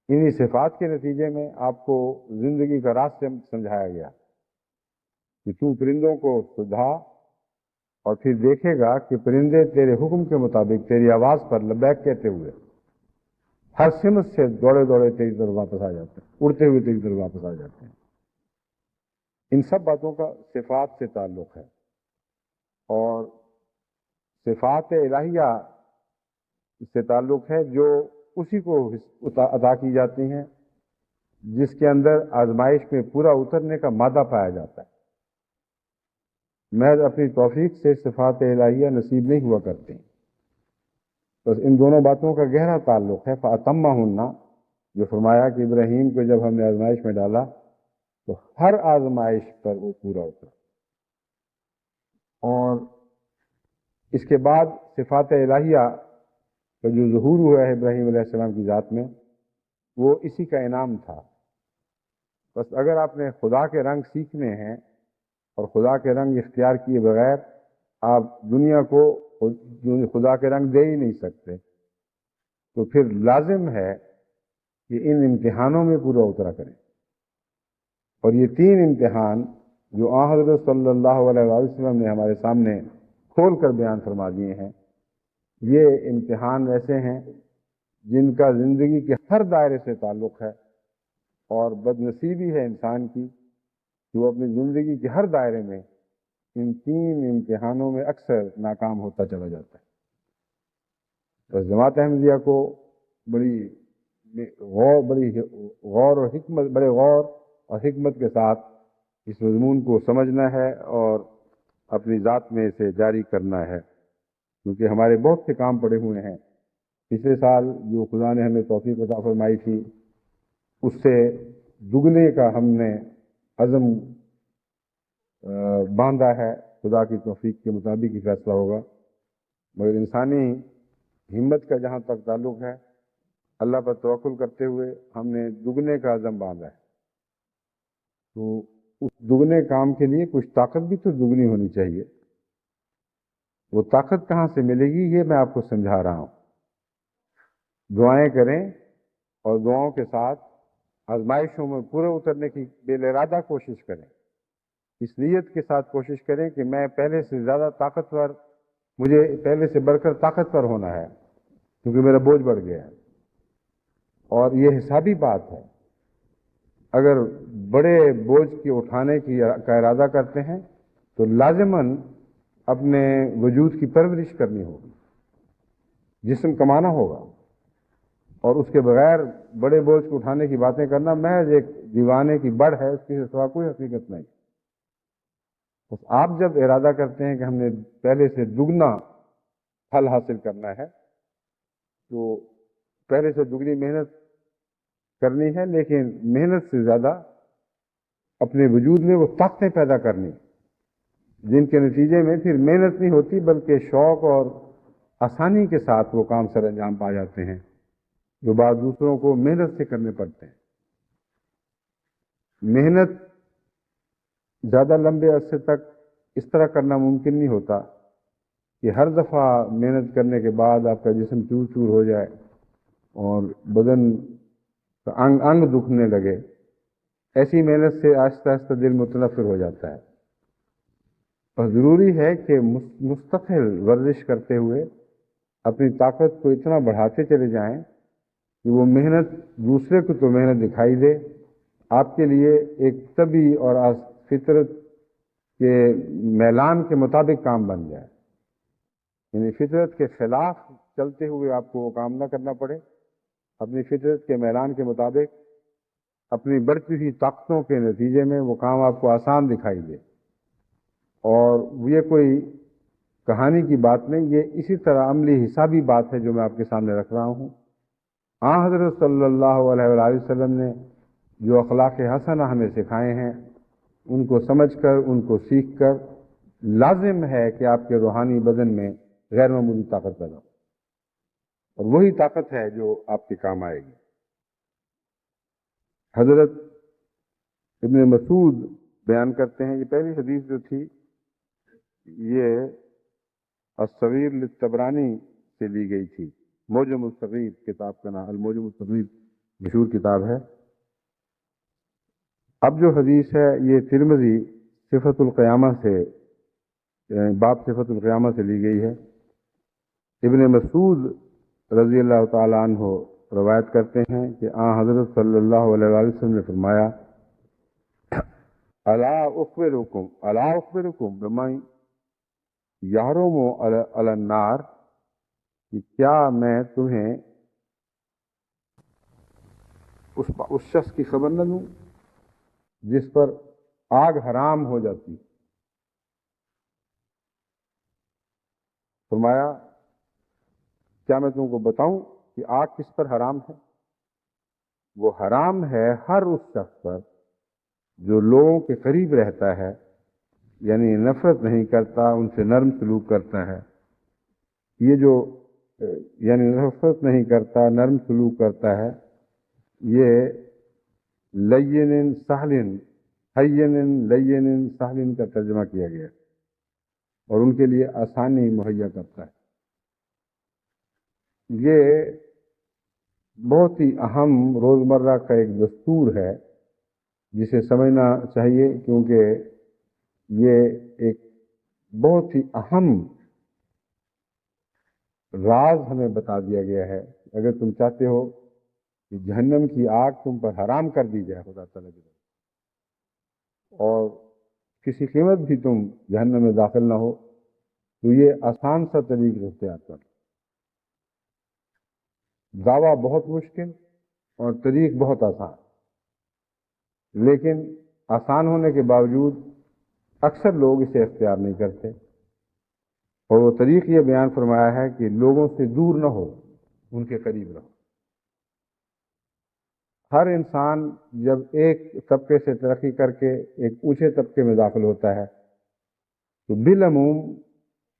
Speaker 3: انہی صفات کے نتیجے میں آپ کو زندگی کا راز سمجھایا گیا کہ تو پرندوں کو سدھا، اور پھر دیکھے گا کہ پرندے تیرے حکم کے مطابق تیری آواز پر لبیک کہتے ہوئے ہر سمت سے دوڑے دوڑے تیری طرف واپس آ جاتے ہیں، اڑتے ہوئے تیری طرف واپس آ جاتے ہیں۔ ان سب باتوں کا صفات سے تعلق ہے، اور صفات الہیہ سے تعلق ہے جو اسی کو عطا کی جاتی ہیں جس کے اندر آزمائش میں پورا اترنے کا مادہ پایا جاتا ہے۔ محض اپنی توفیق سے صفات الہیہ نصیب نہیں ہوا کرتے ہیں۔ بس ان دونوں باتوں کا گہرا تعلق ہے۔ فَأَتَمَّهُنَّ، جو فرمایا کہ ابراہیم کو جب ہم نے آزمائش میں ڈالا تو ہر آزمائش پر وہ پورا اترا، اور اس کے بعد صفات الہیہ کا جو ظہور ہوا ہے ابراہیم علیہ السلام کی ذات میں، وہ اسی کا انعام تھا۔ بس اگر آپ نے خدا کے رنگ سیکھنے ہیں اور خدا کے رنگ اختیار کیے بغیر آپ دنیا کو خدا کے رنگ دے ہی نہیں سکتے، تو پھر لازم ہے کہ ان امتحانوں میں پورا اترا کریں۔ اور یہ تین امتحان جو آن حضرت صلی اللہ علیہ وسلم نے ہمارے سامنے کھول کر بیان فرما دیے ہیں، یہ امتحان ایسے ہیں جن کا زندگی کے ہر دائرے سے تعلق ہے، اور بد نصیبی ہے انسان کی کہ وہ اپنی زندگی کے ہر دائرے میں ان تین امتحانوں میں اکثر ناکام ہوتا چلا جاتا ہے۔ بس جماعت احمدیہ کو بڑے غور اور حکمت کے ساتھ اس مضمون کو سمجھنا ہے اور اپنی ذات میں اسے جاری کرنا ہے، کیونکہ ہمارے بہت سے کام پڑے ہوئے ہیں۔ پچھلے سال جو خدا نے ہمیں توفیق عطا فرمائی تھی، اس سے دگنے کا ہم نے عزم باندھا ہے، خدا کی توفیق کے مطابق ہی فیصلہ ہوگا، مگر انسانی ہمت کا جہاں تک تعلق ہے، اللہ پر توکل کرتے ہوئے ہم نے دگنے کا عزم باندھا ہے۔ تو اس دگنے کام کے لیے کچھ طاقت بھی تو دگنی ہونی چاہیے۔ وہ طاقت کہاں سے ملے گی یہ میں آپ کو سمجھا رہا ہوں. دعائیں کریں اور دعاؤں کے ساتھ آزمائشوں میں پورے اترنے کی بالارادہ کوشش کریں. اس نیت کے ساتھ کوشش کریں کہ میں پہلے سے زیادہ طاقتور، مجھے پہلے سے بڑھ کر طاقتور ہونا ہے کیونکہ میرا بوجھ بڑھ گیا ہے. اور یہ حسابی بات ہے. اگر بڑے بوجھ کی اٹھانے کا ارادہ کرتے ہیں تو لازماً اپنے وجود کی پرورش کرنی ہوگی، جسم کمانا ہوگا، اور اس کے بغیر بڑے بوجھ کو اٹھانے کی باتیں کرنا محض ایک دیوانے کی بڑھ ہے، اس کے سوا کوئی حقیقت نہیں. بس آپ جب ارادہ کرتے ہیں کہ ہم نے پہلے سے دگنا پھل حاصل کرنا ہے تو پہلے سے دگنی محنت کرنی ہے، لیکن محنت سے زیادہ اپنے وجود میں وہ طاقتیں پیدا کرنی جن کے نتیجے میں پھر محنت نہیں ہوتی بلکہ شوق اور آسانی کے ساتھ وہ کام سر انجام پا جاتے ہیں جو بعض دوسروں کو محنت سے کرنے پڑتے ہیں. محنت زیادہ لمبے عرصے تک اس طرح کرنا ممکن نہیں ہوتا کہ ہر دفعہ محنت کرنے کے بعد آپ کا جسم چور چور ہو جائے اور بدن کا انگ دکھنے لگے. ایسی محنت سے آہستہ آہستہ دل متنفر ہو جاتا ہے. اور ضروری ہے کہ مستقل ورزش کرتے ہوئے اپنی طاقت کو اتنا بڑھاتے چلے جائیں کہ وہ محنت دوسرے کو تو محنت دکھائی دے، آپ کے لیے ایک طبی اور فطرت کے میلان کے مطابق کام بن جائے. یعنی فطرت کے خلاف چلتے ہوئے آپ کو وہ کام نہ کرنا پڑے، اپنی فطرت کے میلان کے مطابق اپنی بڑھتی ہوئی طاقتوں کے نتیجے میں وہ کام آپ کو آسان دکھائی دے. اور یہ کوئی کہانی کی بات نہیں، یہ اسی طرح عملی حسابی بات ہے جو میں آپ کے سامنے رکھ رہا ہوں. حضرت صلی اللہ علیہ وآلہ وسلم نے جو اخلاق حسنہ ہمیں سکھائے ہیں ان کو سمجھ کر، ان کو سیکھ کر لازم ہے کہ آپ کے روحانی بدن میں غیر معمولی طاقت پیدا ہو، اور وہی طاقت ہے جو آپ کے کام آئے گی. حضرت ابن مسعود بیان کرتے ہیں، یہ پہلی حدیث جو تھی یہ الصغیر للطبرانی سے لی گئی تھی. موجم الصغیر کتاب کا نام، الموجم الصغیر مشہور کتاب ہے. اب جو حدیث ہے یہ ترمذی صفت القیامہ سے، باب صفت القیامہ سے لی گئی ہے. ابن مسعود رضی اللہ تعالیٰ عنہ روایت کرتے ہیں کہ حضرت صلی اللہ علیہ وسلم نے فرمایا، الا اخبرکم بما یحرم علی النار، کہ کیا میں تمہیں اس شخص کی خبر نہ دوں جس پر آگ حرام ہو جاتی. فرمایا کیا میں تم کو بتاؤں کہ آگ کس پر حرام ہے؟ وہ حرام ہے ہر اس شخص پر جو لوگوں کے قریب رہتا ہے، یعنی نفرت نہیں کرتا، ان سے نرم سلوک کرتا ہے. یہ جو یعنی نفرت نہیں کرتا، نرم سلوک کرتا ہے، یہ لین سہلن، لین سہلن کا ترجمہ کیا گیا اور ان کے لیے آسانی مہیا کرتا ہے. یہ بہت ہی اہم روزمرہ کا ایک دستور ہے جسے سمجھنا چاہیے، کیونکہ یہ ایک بہت ہی اہم راز ہمیں بتا دیا گیا ہے. اگر تم چاہتے ہو کہ جہنم کی آگ تم پر حرام کر دی جائے خدا تعالیٰ کی طرف، اور کسی قیمت بھی تم جہنم میں داخل نہ ہو، تو یہ آسان سا طریقہ اختیار کر. دعویٰ بہت مشکل اور طریق بہت آسان، لیکن آسان ہونے کے باوجود اکثر لوگ اسے اختیار نہیں کرتے. اور وہ طریق یہ بیان فرمایا ہے کہ لوگوں سے دور نہ ہو، ان کے قریب رہو. ہر انسان جب ایک طبقے سے ترقی کر کے ایک اونچے طبقے میں داخل ہوتا ہے تو بالعموم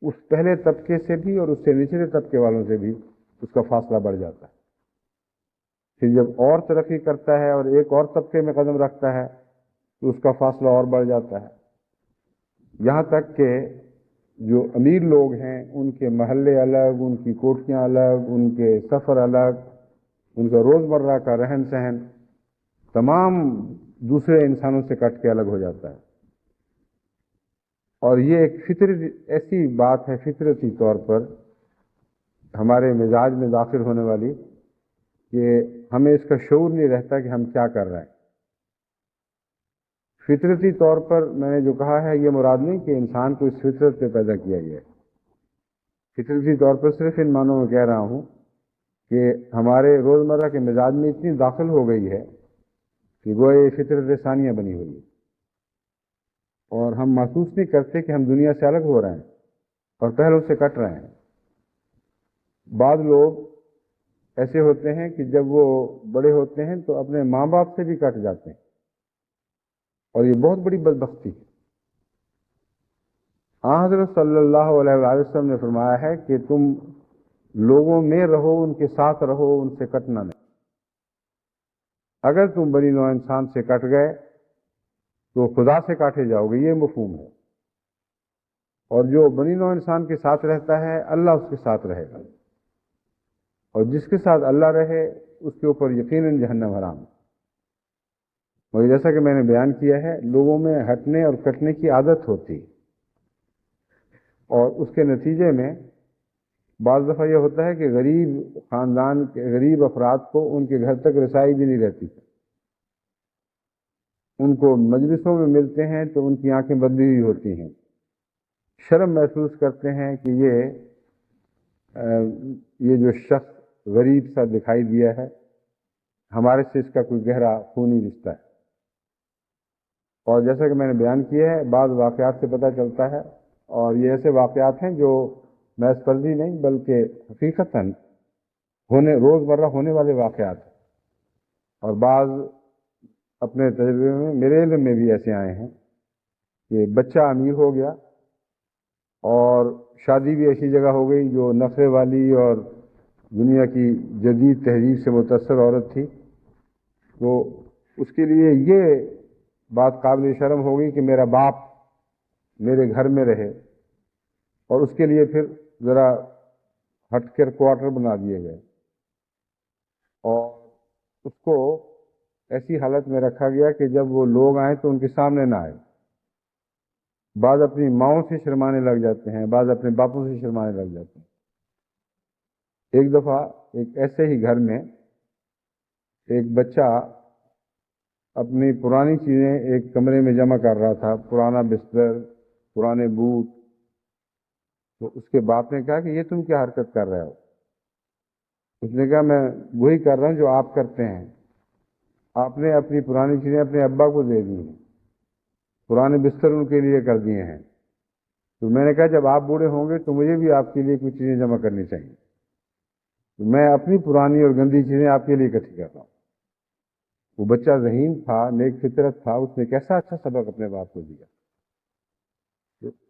Speaker 3: اس پہلے طبقے سے بھی اور اس سے نچلے طبقے والوں سے بھی اس کا فاصلہ بڑھ جاتا ہے. پھر جب اور ترقی کرتا ہے اور ایک اور طبقے میں قدم رکھتا ہے تو اس کا فاصلہ اور بڑھ جاتا ہے، یہاں تک کہ جو امیر لوگ ہیں ان کے محلے الگ، ان کی کوٹھیاں الگ، ان کے سفر الگ، ان کا روزمرہ کا رہن سہن تمام دوسرے انسانوں سے کٹ کے الگ ہو جاتا ہے۔ اور یہ ایک فطری ایسی بات ہے، فطرتی طور پر ہمارے مزاج میں داخل ہونے والی، کہ ہمیں اس کا شعور نہیں رہتا کہ ہم کیا کر رہے ہیں۔ فطرتی طور پر میں نے جو کہا ہے یہ مراد نہیں کہ انسان کو اس فطرت پہ پیدا کیا گیا ہے، فطرتی طور پر صرف ان معنوں میں کہہ رہا ہوں کہ ہمارے روزمرہ کے مزاج میں اتنی داخل ہو گئی ہے کہ وہ یہ فطرت ثانیہ بنی ہوئی ہے، اور ہم محسوس نہیں کرتے کہ ہم دنیا سے الگ ہو رہے ہیں اور پہلوں سے کٹ رہے ہیں۔ بعض لوگ ایسے ہوتے ہیں کہ جب وہ بڑے ہوتے ہیں تو اپنے ماں باپ سے بھی کٹ جاتے ہیں، اور یہ بہت بڑی بدبختی ہے۔ حضرت صلی اللہ علیہ وآلہ وسلم نے فرمایا ہے کہ تم لوگوں میں رہو، ان کے ساتھ رہو، ان سے کٹنا نہیں۔ اگر تم بنی نوع انسان سے کٹ گئے تو خدا سے کاٹے جاؤ گے، یہ مفہوم ہے۔ اور جو بنی نوع انسان کے ساتھ رہتا ہے اللہ اس کے ساتھ رہے گا، اور جس کے ساتھ اللہ رہے اس کے اوپر یقیناً جہنم حرام ہے۔ اور جیسا کہ میں نے بیان کیا ہے، لوگوں میں ہٹنے اور کٹنے کی عادت ہوتی، اور اس کے نتیجے میں بعض دفعہ یہ ہوتا ہے کہ غریب خاندان کے غریب افراد کو ان کے گھر تک رسائی بھی نہیں رہتی، ان کو مجلسوں میں ملتے ہیں تو ان کی آنکھیں بدلی ہوئی ہوتی ہیں، شرم محسوس کرتے ہیں کہ یہ جو شخص غریب سا دکھائی دیا ہے، ہمارے سے اس کا کوئی گہرا خونی رشتہ ہے۔ اور جیسا کہ میں نے بیان کیا ہے، بعض واقعات سے پتہ چلتا ہے، اور یہ ایسے واقعات ہیں جو محض فرضی نہیں بلکہ حقیقتاً روزمرہ ہونے والے واقعات ہیں۔ اور بعض اپنے تجربے میں میرے علم میں بھی ایسے آئے ہیں کہ بچہ امیر ہو گیا اور شادی بھی ایسی جگہ ہو گئی جو نخرے والی اور دنیا کی جدید تہذیب سے متاثر عورت تھی، تو اس کے لیے یہ بات قابل شرم ہو گئی کہ میرا باپ میرے گھر میں رہے، اور اس کے لیے پھر ذرا ہٹ کر کوارٹر بنا دیے گئے، اور اس کو ایسی حالت میں رکھا گیا کہ جب وہ لوگ آئیں تو ان کے سامنے نہ آئے۔ بعض اپنی ماؤں سے شرمانے لگ جاتے ہیں، بعض اپنے باپوں سے شرمانے لگ جاتے ہیں۔ ایک دفعہ ایک ایسے ہی گھر میں ایک بچہ اپنی پرانی چیزیں ایک کمرے میں جمع کر رہا تھا، پرانا بستر، پرانے بوٹ، تو اس کے باپ نے کہا کہ یہ تم کیا حرکت کر رہے ہو؟ اس نے کہا میں وہی کر رہا ہوں جو آپ کرتے ہیں، آپ نے اپنی پرانی چیزیں اپنے ابا کو دے دی ہیں، پرانے بستر ان کے لیے کر دیے ہیں، تو میں نے کہا جب آپ بوڑھے ہوں گے تو مجھے بھی آپ کے لیے کچھ چیزیں جمع کرنی چاہیے، تو میں اپنی پرانی اور گندی چیزیں آپ کے لیے اکٹھی کر رہا ہوں۔ وہ بچہ ذہین تھا، نیک فطرت تھا، اس نے کیسا اچھا سبق اپنے باپ کو دیا۔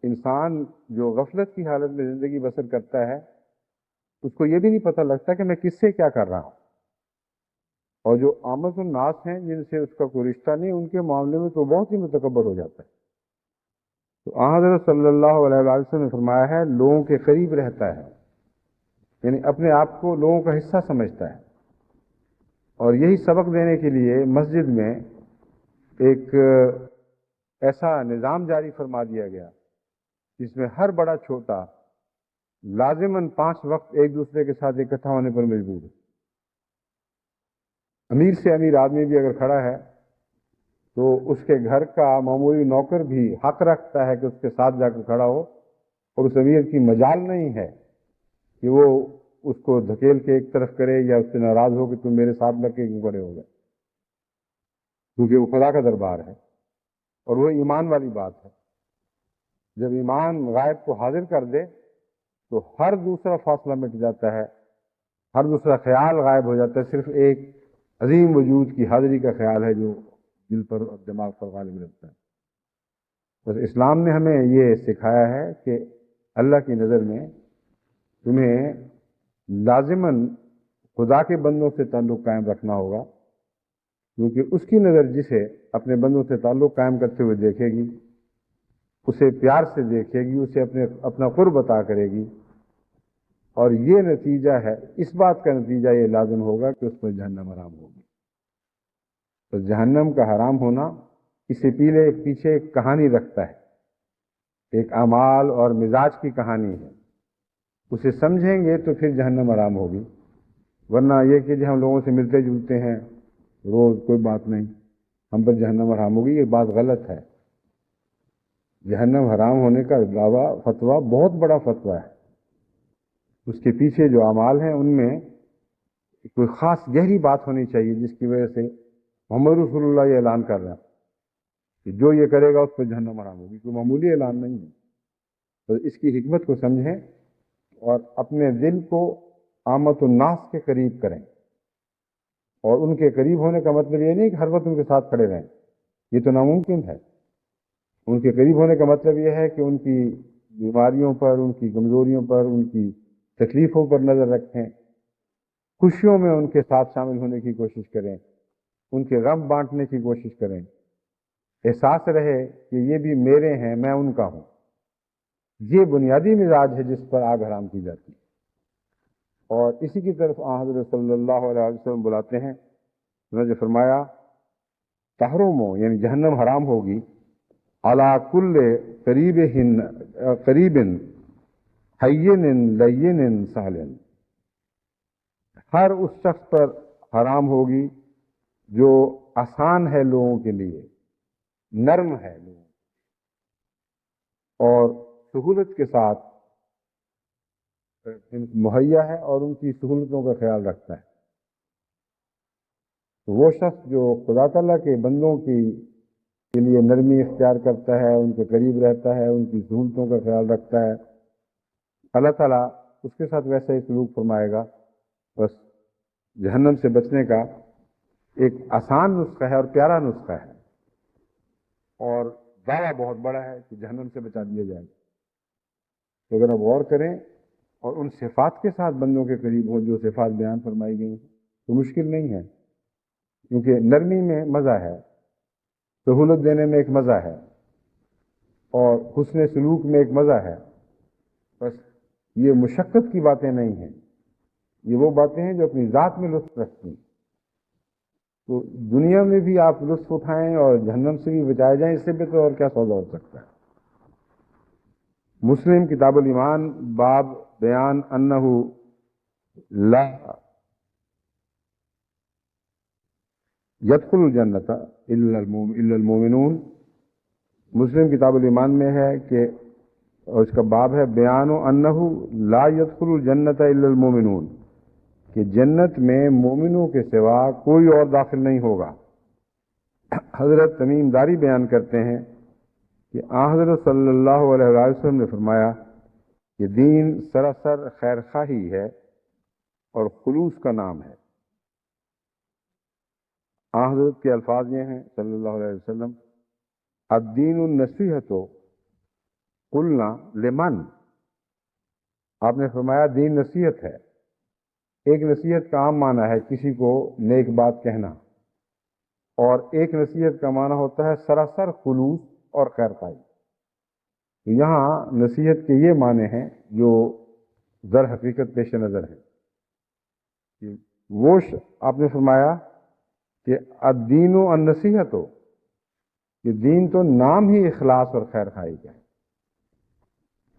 Speaker 3: انسان جو غفلت کی حالت میں زندگی بسر کرتا ہے اس کو یہ بھی نہیں پتہ لگتا کہ میں کس سے کیا کر رہا ہوں، اور جو عامت الناس ہیں جن سے اس کا کوئی رشتہ نہیں، ان کے معاملے میں تو بہت ہی متکبر ہو جاتا ہے۔ تو حضرت صلی اللہ علیہ وسلم نے فرمایا ہے لوگوں کے قریب رہتا ہے، یعنی اپنے آپ کو لوگوں کا حصہ سمجھتا ہے، اور یہی سبق دینے کے لیے مسجد میں ایک ایسا نظام جاری فرما دیا گیا جس میں ہر بڑا چھوٹا لازماً 5 وقت ایک دوسرے کے ساتھ اکٹھا ہونے پر مجبور ہے۔ امیر سے امیر آدمی بھی اگر کھڑا ہے تو اس کے گھر کا معمولی نوکر بھی حق رکھتا ہے کہ اس کے ساتھ جا کر کھڑا ہو، اور اس امیر کی مجال نہیں ہے کہ وہ اس کو دھکیل کے ایک طرف کرے یا اس سے ناراض ہو کہ تم میرے ساتھ لگ کے کیوں کھڑے ہو گئے، کیونکہ وہ خدا کا دربار ہے، اور وہ ایمان والی بات ہے۔ جب ایمان غائب کو حاضر کر دے تو ہر دوسرا فاصلہ مٹ جاتا ہے، ہر دوسرا خیال غائب ہو جاتا ہے، صرف ایک عظیم وجود کی حاضری کا خیال ہے جو دل پر اور دماغ پر غالب رہتا ہے۔ بس اسلام نے ہمیں یہ سکھایا ہے کہ اللہ کی نظر میں تمہیں لازماً خدا کے بندوں سے تعلق قائم رکھنا ہوگا، کیونکہ اس کی نظر جسے اپنے بندوں سے تعلق قائم کرتے ہوئے دیکھے گی اسے پیار سے دیکھے گی، اسے اپنا قرب عطا کرے گی، اور یہ نتیجہ ہے، اس بات کا نتیجہ یہ لازم ہوگا کہ اس پر جہنم حرام ہوگی۔ تو جہنم کا حرام ہونا اس سے پیچھے ایک کہانی رکھتا ہے، ایک اعمال اور مزاج کی کہانی ہے۔ اسے سمجھیں گے تو پھر جہنم حرام ہوگی، ورنہ یہ کہ ہم لوگوں سے ملتے جلتے ہیں روز، کوئی بات نہیں، ہم پر جہنم حرام ہوگی، یہ بات غلط ہے۔ جہنم حرام ہونے کا دعویٰ، فتویٰ بہت بڑا فتویٰ ہے، اس کے پیچھے جو اعمال ہیں ان میں کوئی خاص گہری بات ہونی چاہیے، جس کی وجہ سے محمد رسول اللہ یہ اعلان کر رہا ہے کہ جو یہ کرے گا اس پہ جہنم حرام ہوگی، کوئی معمولی اعلان نہیں ہے۔ تو اس کی حکمت کو سمجھیں اور اپنے دل کو عامت الناس کے قریب کریں، اور ان کے قریب ہونے کا مطلب یہ نہیں کہ ہر وقت ان کے ساتھ کھڑے رہیں، یہ تو ناممکن ہے۔ ان کے قریب ہونے کا مطلب یہ ہے کہ ان کی بیماریوں پر، ان کی کمزوریوں پر، ان کی تکلیفوں پر نظر رکھیں، خوشیوں میں ان کے ساتھ شامل ہونے کی کوشش کریں، ان کے غم بانٹنے کی کوشش کریں، احساس رہے کہ یہ بھی میرے ہیں، میں ان کا ہوں۔ یہ بنیادی مزاج ہے جس پر آگ حرام کی جاتی ہے، اور اسی کی طرف حضرت صلی اللہ علیہ وسلم بلاتے ہیں۔ انہوں نے فرمایا تحرمو، یعنی جہنم حرام ہوگی، علی کل قریب حین لین سہل، ہر اس شخص پر حرام ہوگی جو آسان ہے لوگوں کے لیے، نرم ہے لوگوں اور سہولت کے ساتھ مہیا ہے، اور ان کی سہولتوں کا خیال رکھتا ہے۔ وہ شخص جو خدا تعالیٰ کے بندوں کے لیے نرمی اختیار کرتا ہے، ان کے قریب رہتا ہے، ان کی سہولتوں کا خیال رکھتا ہے، اللہ تعالیٰ اس کے ساتھ ویسا ہی سلوک فرمائے گا۔ بس جہنم سے بچنے کا ایک آسان نسخہ ہے اور پیارا نسخہ ہے، اور دعویٰ بہت بڑا ہے کہ جہنم سے بچا دیا جائے گا۔ تو اگر آپ غور کریں اور ان صفات کے ساتھ بندوں کے قریب ہوں جو صفات بیان فرمائی گئی ہیں، تو مشکل نہیں ہے، کیونکہ نرمی میں مزہ ہے، سہولت دینے میں ایک مزہ ہے، اور حسن سلوک میں ایک مزہ ہے۔ بس یہ مشقت کی باتیں نہیں ہیں، یہ وہ باتیں ہیں جو اپنی ذات میں لطف رکھتی ہیں۔ تو دنیا میں بھی آپ لطف اٹھائیں اور جہنم سے بھی بچائے جائیں، اس سے بہتر اور کیا سودا ہو سکتا ہے۔ مسلم کتاب الایمان باب بیان انہ لا یدخل الجنت الا المؤمنون، مسلم کتاب الایمان میں ہے کہ، اور اس کا باب ہے بیان انہ لا یدخل الجنت الا المؤمنون، کہ جنت میں مومنوں کے سوا کوئی اور داخل نہیں ہوگا۔ حضرت تمیم داری بیان کرتے ہیں کہ حضرت صلی اللہ علیہ وسلم نے فرمایا کہ دین سراسر خیر خواہی ہے اور خلوص کا نام ہے۔ حضرت کے الفاظ یہ ہیں صلی اللہ علیہ وسلم، الدین النصیحۃ قلنا لمن، آپ نے فرمایا دین نصیحت ہے۔ ایک نصیحت کا عام معنی ہے کسی کو نیک بات کہنا، اور ایک نصیحت کا معنی ہوتا ہے سراسر خلوص اور خیر خواہی۔ تو یہاں نصیحت کے یہ معنی ہیں جو در حقیقت پیش نظر ہے۔ وہ آپ نے فرمایا کہ الدین و النصیحت ہو، کہ دین تو نام ہی اخلاص اور خیر خواہی کا ہے۔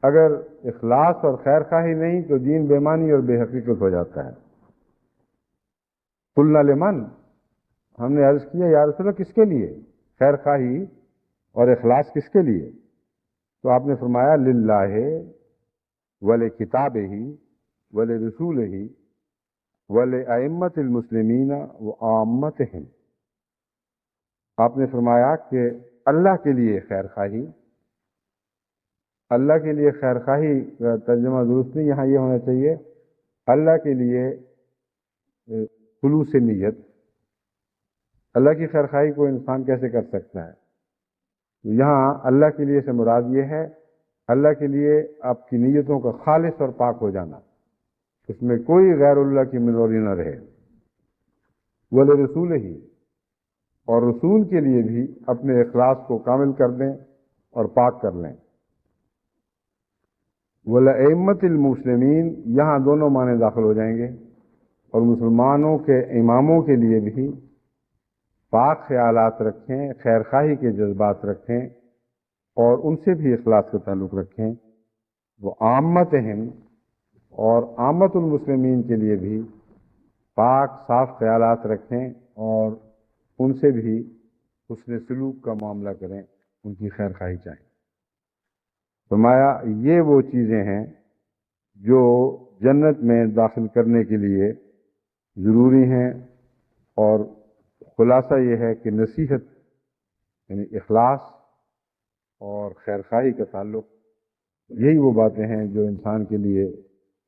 Speaker 3: اگر اخلاص اور خیر خواہی نہیں تو دین بے معنی اور بے حقیقت ہو جاتا ہے۔ قلنا لمن، ہم نے عرض کیا یا رسول اللہ کس کے لیے خیر خواہی اور اخلاص کس کے لیے؟ تو آپ نے فرمایا للہ ولکتابہ ولرسولہ ولائمۃ المسلمین وعامتہم، آپ نے فرمایا کہ اللہ کے لیے خیر خواہی، اللہ کے لیے خیر خواہی کا ترجمہ درست نہیں، یہاں یہ ہونا چاہیے اللہ کے لیے خلوص نیت۔ اللہ کی خیر خواہی کو انسان کیسے کر سکتا ہے؟ تو یہاں اللہ کے لیے سے مراد یہ ہے اللہ کے لیے آپ کی نیتوں کا خالص اور پاک ہو جانا، اس میں کوئی غیر اللہ کی منوری نہ رہے۔ وَلِرَسُولِهِ، اور رسول کے لیے بھی اپنے اخلاص کو کامل کر دیں اور پاک کر لیں. وَلَأِمَّةِ الْمُسْلِمِينَ یہاں دونوں معنی داخل ہو جائیں گے، اور مسلمانوں کے اماموں کے لیے بھی پاک خیالات رکھیں، خیر خواہی کے جذبات رکھیں، اور ان سے بھی اخلاص کا تعلق رکھیں. وہ عامتہم اور عامت المسلمین کے لیے بھی پاک صاف خیالات رکھیں اور ان سے بھی حسن سلوک کا معاملہ کریں، ان کی خیر خواہی چاہیں. فرمایا یہ وہ چیزیں ہیں جو جنت میں داخل کرنے کے لیے ضروری ہیں، اور خلاصہ یہ ہے کہ نصیحت یعنی اخلاص اور خیر خواہی کا تعلق، یہی وہ باتیں ہیں جو انسان کے لیے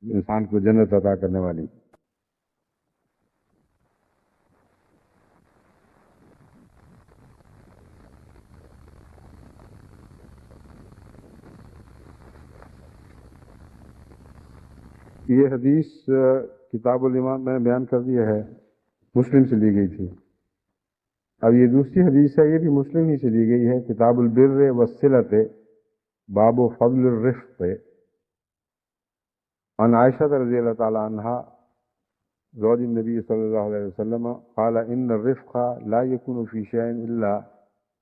Speaker 3: انسان کو جنت عطا کرنے والی. یہ حدیث کتاب الایمان میں نے بیان کر دیا ہے، مسلم سے لی گئی تھی. اب یہ دوسری حدیث ہے، یہ بھی مسلم ہی سے لی گئی ہے. کتاب البر والصلۃ باب فضل الرفق. عن عائشہ رضی اللہ تعالی عنہا زوج النبی صلی اللہ علیہ وسلم قال ان الرفق لا يكون في شيء الا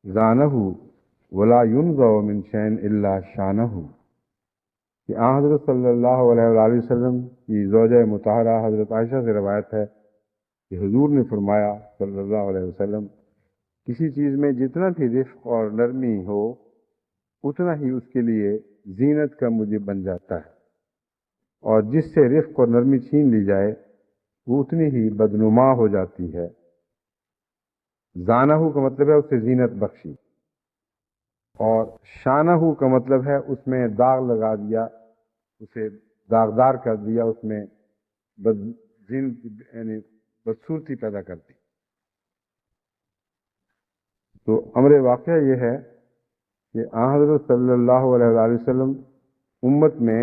Speaker 3: زانه ولا ينزع من شيء الا شانه. کہ حضرت صلی اللہ علیہ وآلہ وسلم کی زوجہ مطہرہ حضرت عائشہ سے روایت ہے کہ حضور نے فرمایا صلی اللہ علیہ وسلم، کسی چیز میں جتنا بھی رفق اور نرمی ہو اتنا ہی اس کے لیے زینت کا موجب بن جاتا ہے، اور جس سے رفق اور نرمی چھین لی جائے وہ اتنی ہی بدنما ہو جاتی ہے. زانہ کا مطلب ہے اسے زینت بخشی، اور شانہ کا مطلب ہے اس میں داغ لگا دیا، اسے داغدار کر دیا، اس میں یعنی بدصورتی پیدا کر دی. تو امر واقعہ یہ ہے کہ حضرت صلی اللہ علیہ وآلہ وسلم امت میں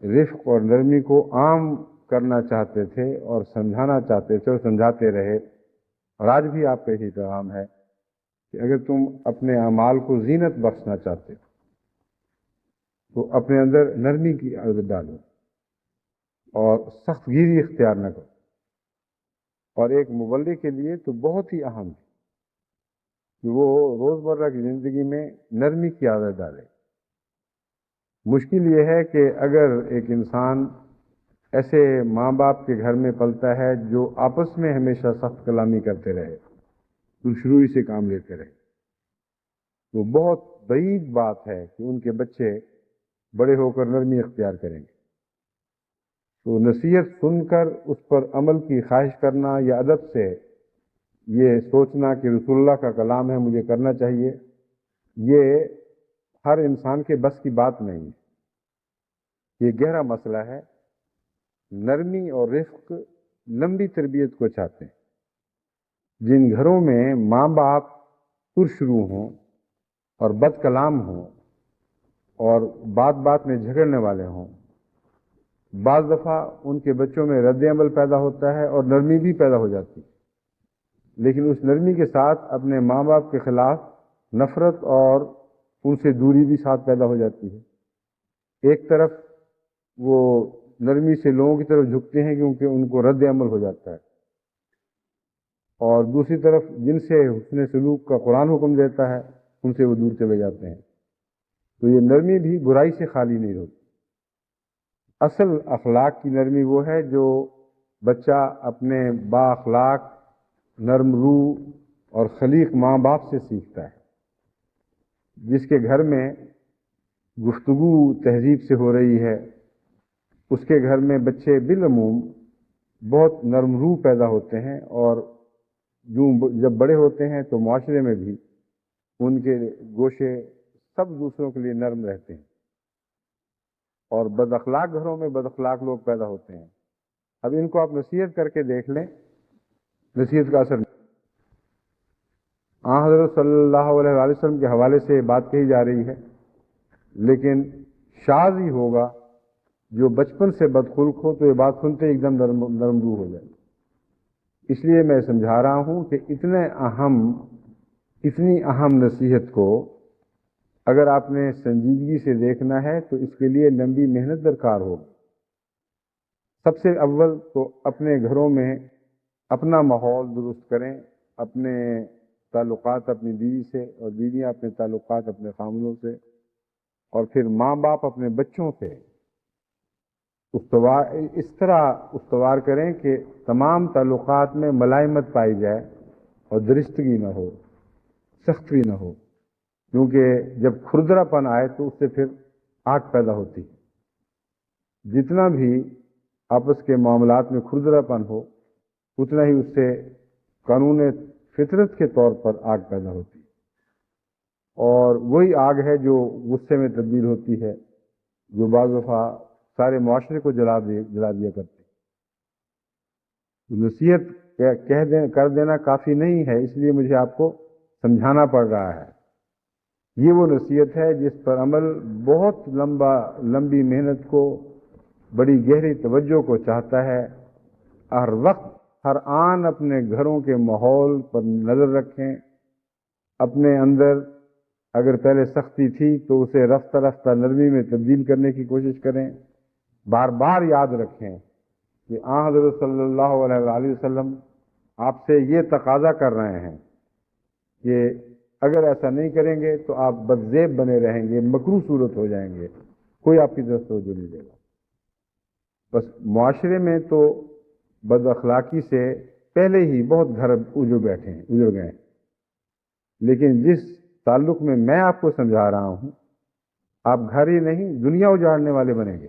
Speaker 3: رفق اور نرمی کو عام کرنا چاہتے تھے اور سمجھانا چاہتے تھے اور سمجھاتے رہے. اور آج بھی آپ کا یہی پیغام ہے کہ اگر تم اپنے اعمال کو زینت بخشنا چاہتے ہو تو اپنے اندر نرمی کی عادت ڈالو اور سخت گیری اختیار نہ کرو. اور ایک مبلغ کے لیے تو بہت ہی اہم ہے کہ وہ روزمرہ کی زندگی میں نرمی کی عادت ڈالے. مشکل یہ ہے کہ اگر ایک انسان ایسے ماں باپ کے گھر میں پلتا ہے جو آپس میں ہمیشہ سخت کلامی کرتے رہے، تو شروع ہی سے کام لیتے رہے، تو بہت بعید بات ہے کہ ان کے بچے بڑے ہو کر نرمی اختیار کریں گے. تو نصیحت سن کر اس پر عمل کی خواہش کرنا یا ادب سے یہ سوچنا کہ رسول اللہ کا کلام ہے مجھے کرنا چاہیے، یہ ہر انسان کے بس کی بات نہیں ہے. یہ گہرا مسئلہ ہے. نرمی اور رفق لمبی تربیت کو چاہتے ہیں. جن گھروں میں ماں باپ پرشروع ہوں اور بد کلام ہوں اور بات بات میں جھگڑنے والے ہوں، بعض دفعہ ان کے بچوں میں رد عمل پیدا ہوتا ہے اور نرمی بھی پیدا ہو جاتی ہے، لیکن اس نرمی کے ساتھ اپنے ماں باپ کے خلاف نفرت اور ان سے دوری بھی ساتھ پیدا ہو جاتی ہے. ایک طرف وہ نرمی سے لوگوں کی طرف جھکتے ہیں کیونکہ ان کو رد عمل ہو جاتا ہے، اور دوسری طرف جن سے حسن سلوک کا قرآن حکم دیتا ہے ان سے وہ دور چلے جاتے ہیں. تو یہ نرمی بھی برائی سے خالی نہیں ہوتی. اصل اخلاق کی نرمی وہ ہے جو بچہ اپنے با اخلاق، نرم روح اور خلیق ماں باپ سے سیکھتا ہے. جس کے گھر میں گفتگو تہذیب سے ہو رہی ہے اس کے گھر میں بچے بالعموم بہت نرم روح پیدا ہوتے ہیں، اور جب بڑے ہوتے ہیں تو معاشرے میں بھی ان کے گوشے سب دوسروں کے لیے نرم رہتے ہیں. اور بد اخلاق گھروں میں بد اخلاق لوگ پیدا ہوتے ہیں. اب ان کو آپ نصیحت کر کے دیکھ لیں، نصیحت کا اثر نہیں. حضرت صلی اللہ علیہ وآلہ وسلم کے حوالے سے بات کہی جا رہی ہے، لیکن شاذ ہی ہوگا جو بچپن سے بدخلق ہو تو یہ بات سنتے ایک دم نرم روح ہو جائے. اس لیے میں سمجھا رہا ہوں کہ اتنی اہم نصیحت کو اگر آپ نے سنجیدگی سے دیکھنا ہے تو اس کے لیے لمبی محنت درکار ہوگی۔ سب سے اول تو اپنے گھروں میں اپنا ماحول درست کریں، اپنے تعلقات اپنی بیوی سے، اور بیویاں اپنے تعلقات اپنے خامندوں سے، اور پھر ماں باپ اپنے بچوں سے اس طرح استوار کریں کہ تمام تعلقات میں ملائمت پائی جائے اور درستگی نہ ہو، سختی نہ ہو، کیونکہ جب کھردرا پن آئے تو اس سے پھر آگ پیدا ہوتی ہے۔ جتنا بھی آپس کے معاملات میں کھردرا پن ہو، اتنا ہی اس سے قانون فطرت کے طور پر آگ پیدا ہوتی ہے، اور وہی آگ ہے جو غصے میں تبدیل ہوتی ہے، جو بعض دفعہ سارے معاشرے کو جلا دیا کرتی ہے۔ نصیحت کر دینا کافی نہیں ہے، اس لیے مجھے آپ کو سمجھانا پڑ رہا ہے۔ یہ وہ نصیحت ہے جس پر عمل بہت لمبی محنت کو، بڑی گہری توجہ کو چاہتا ہے۔ ہر وقت ہر آن اپنے گھروں کے ماحول پر نظر رکھیں، اپنے اندر اگر پہلے سختی تھی تو اسے رفتہ رفتہ نرمی میں تبدیل کرنے کی کوشش کریں۔ بار بار یاد رکھیں کہ حضرت صلی اللہ علیہ وآلہ وسلم آپ سے یہ تقاضا کر رہے ہیں کہ اگر ایسا نہیں کریں گے تو آپ بدزیب بنے رہیں گے، مکروہ صورت ہو جائیں گے، کوئی آپ کی طرف توجہ نہیں دے گا۔ بس معاشرے میں تو بد اخلاقی سے پہلے ہی بہت گھر اجڑ گئے ہیں، لیکن جس تعلق میں آپ کو سمجھا رہا ہوں، آپ گھر ہی نہیں دنیا اجاڑنے والے بنیں گے،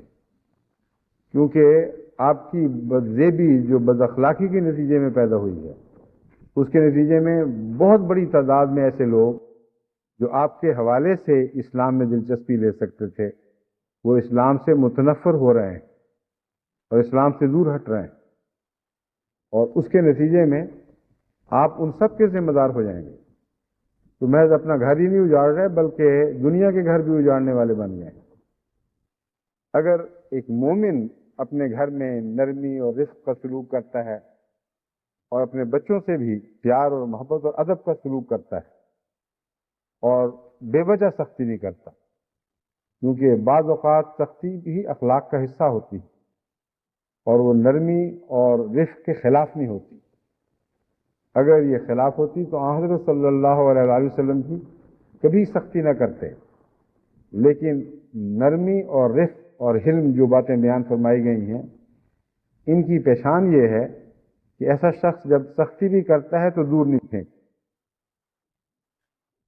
Speaker 3: کیونکہ آپ کی بدزیبی جو بد اخلاقی کے نتیجے میں پیدا ہوئی ہے، اس کے نتیجے میں بہت بڑی تعداد میں ایسے لوگ جو آپ کے حوالے سے اسلام میں دلچسپی لے سکتے تھے، وہ اسلام سے متنفر ہو رہے ہیں اور اسلام سے دور ہٹ رہے ہیں، اور اس کے نتیجے میں آپ ان سب کے ذمہ دار ہو جائیں گے۔ تو محض اپنا گھر ہی نہیں اجاڑ رہے بلکہ دنیا کے گھر بھی اجاڑنے والے بن گئے۔ اگر ایک مومن اپنے گھر میں نرمی اور رفق کا سلوک کرتا ہے، اور اپنے بچوں سے بھی پیار اور محبت اور ادب کا سلوک کرتا ہے، اور بے وجہ سختی نہیں کرتا، کیونکہ بعض اوقات سختی بھی اخلاق کا حصہ ہوتی ہے، اور وہ نرمی اور رفق کے خلاف نہیں ہوتی۔ اگر یہ خلاف ہوتی تو حضرت صلی اللہ علیہ وآلہ وسلم کی کبھی سختی نہ کرتے، لیکن نرمی اور رفق اور حلم جو باتیں بیان فرمائی گئی ہیں، ان کی پہچان یہ ہے کہ ایسا شخص جب سختی بھی کرتا ہے تو دور نہیں پھینک۔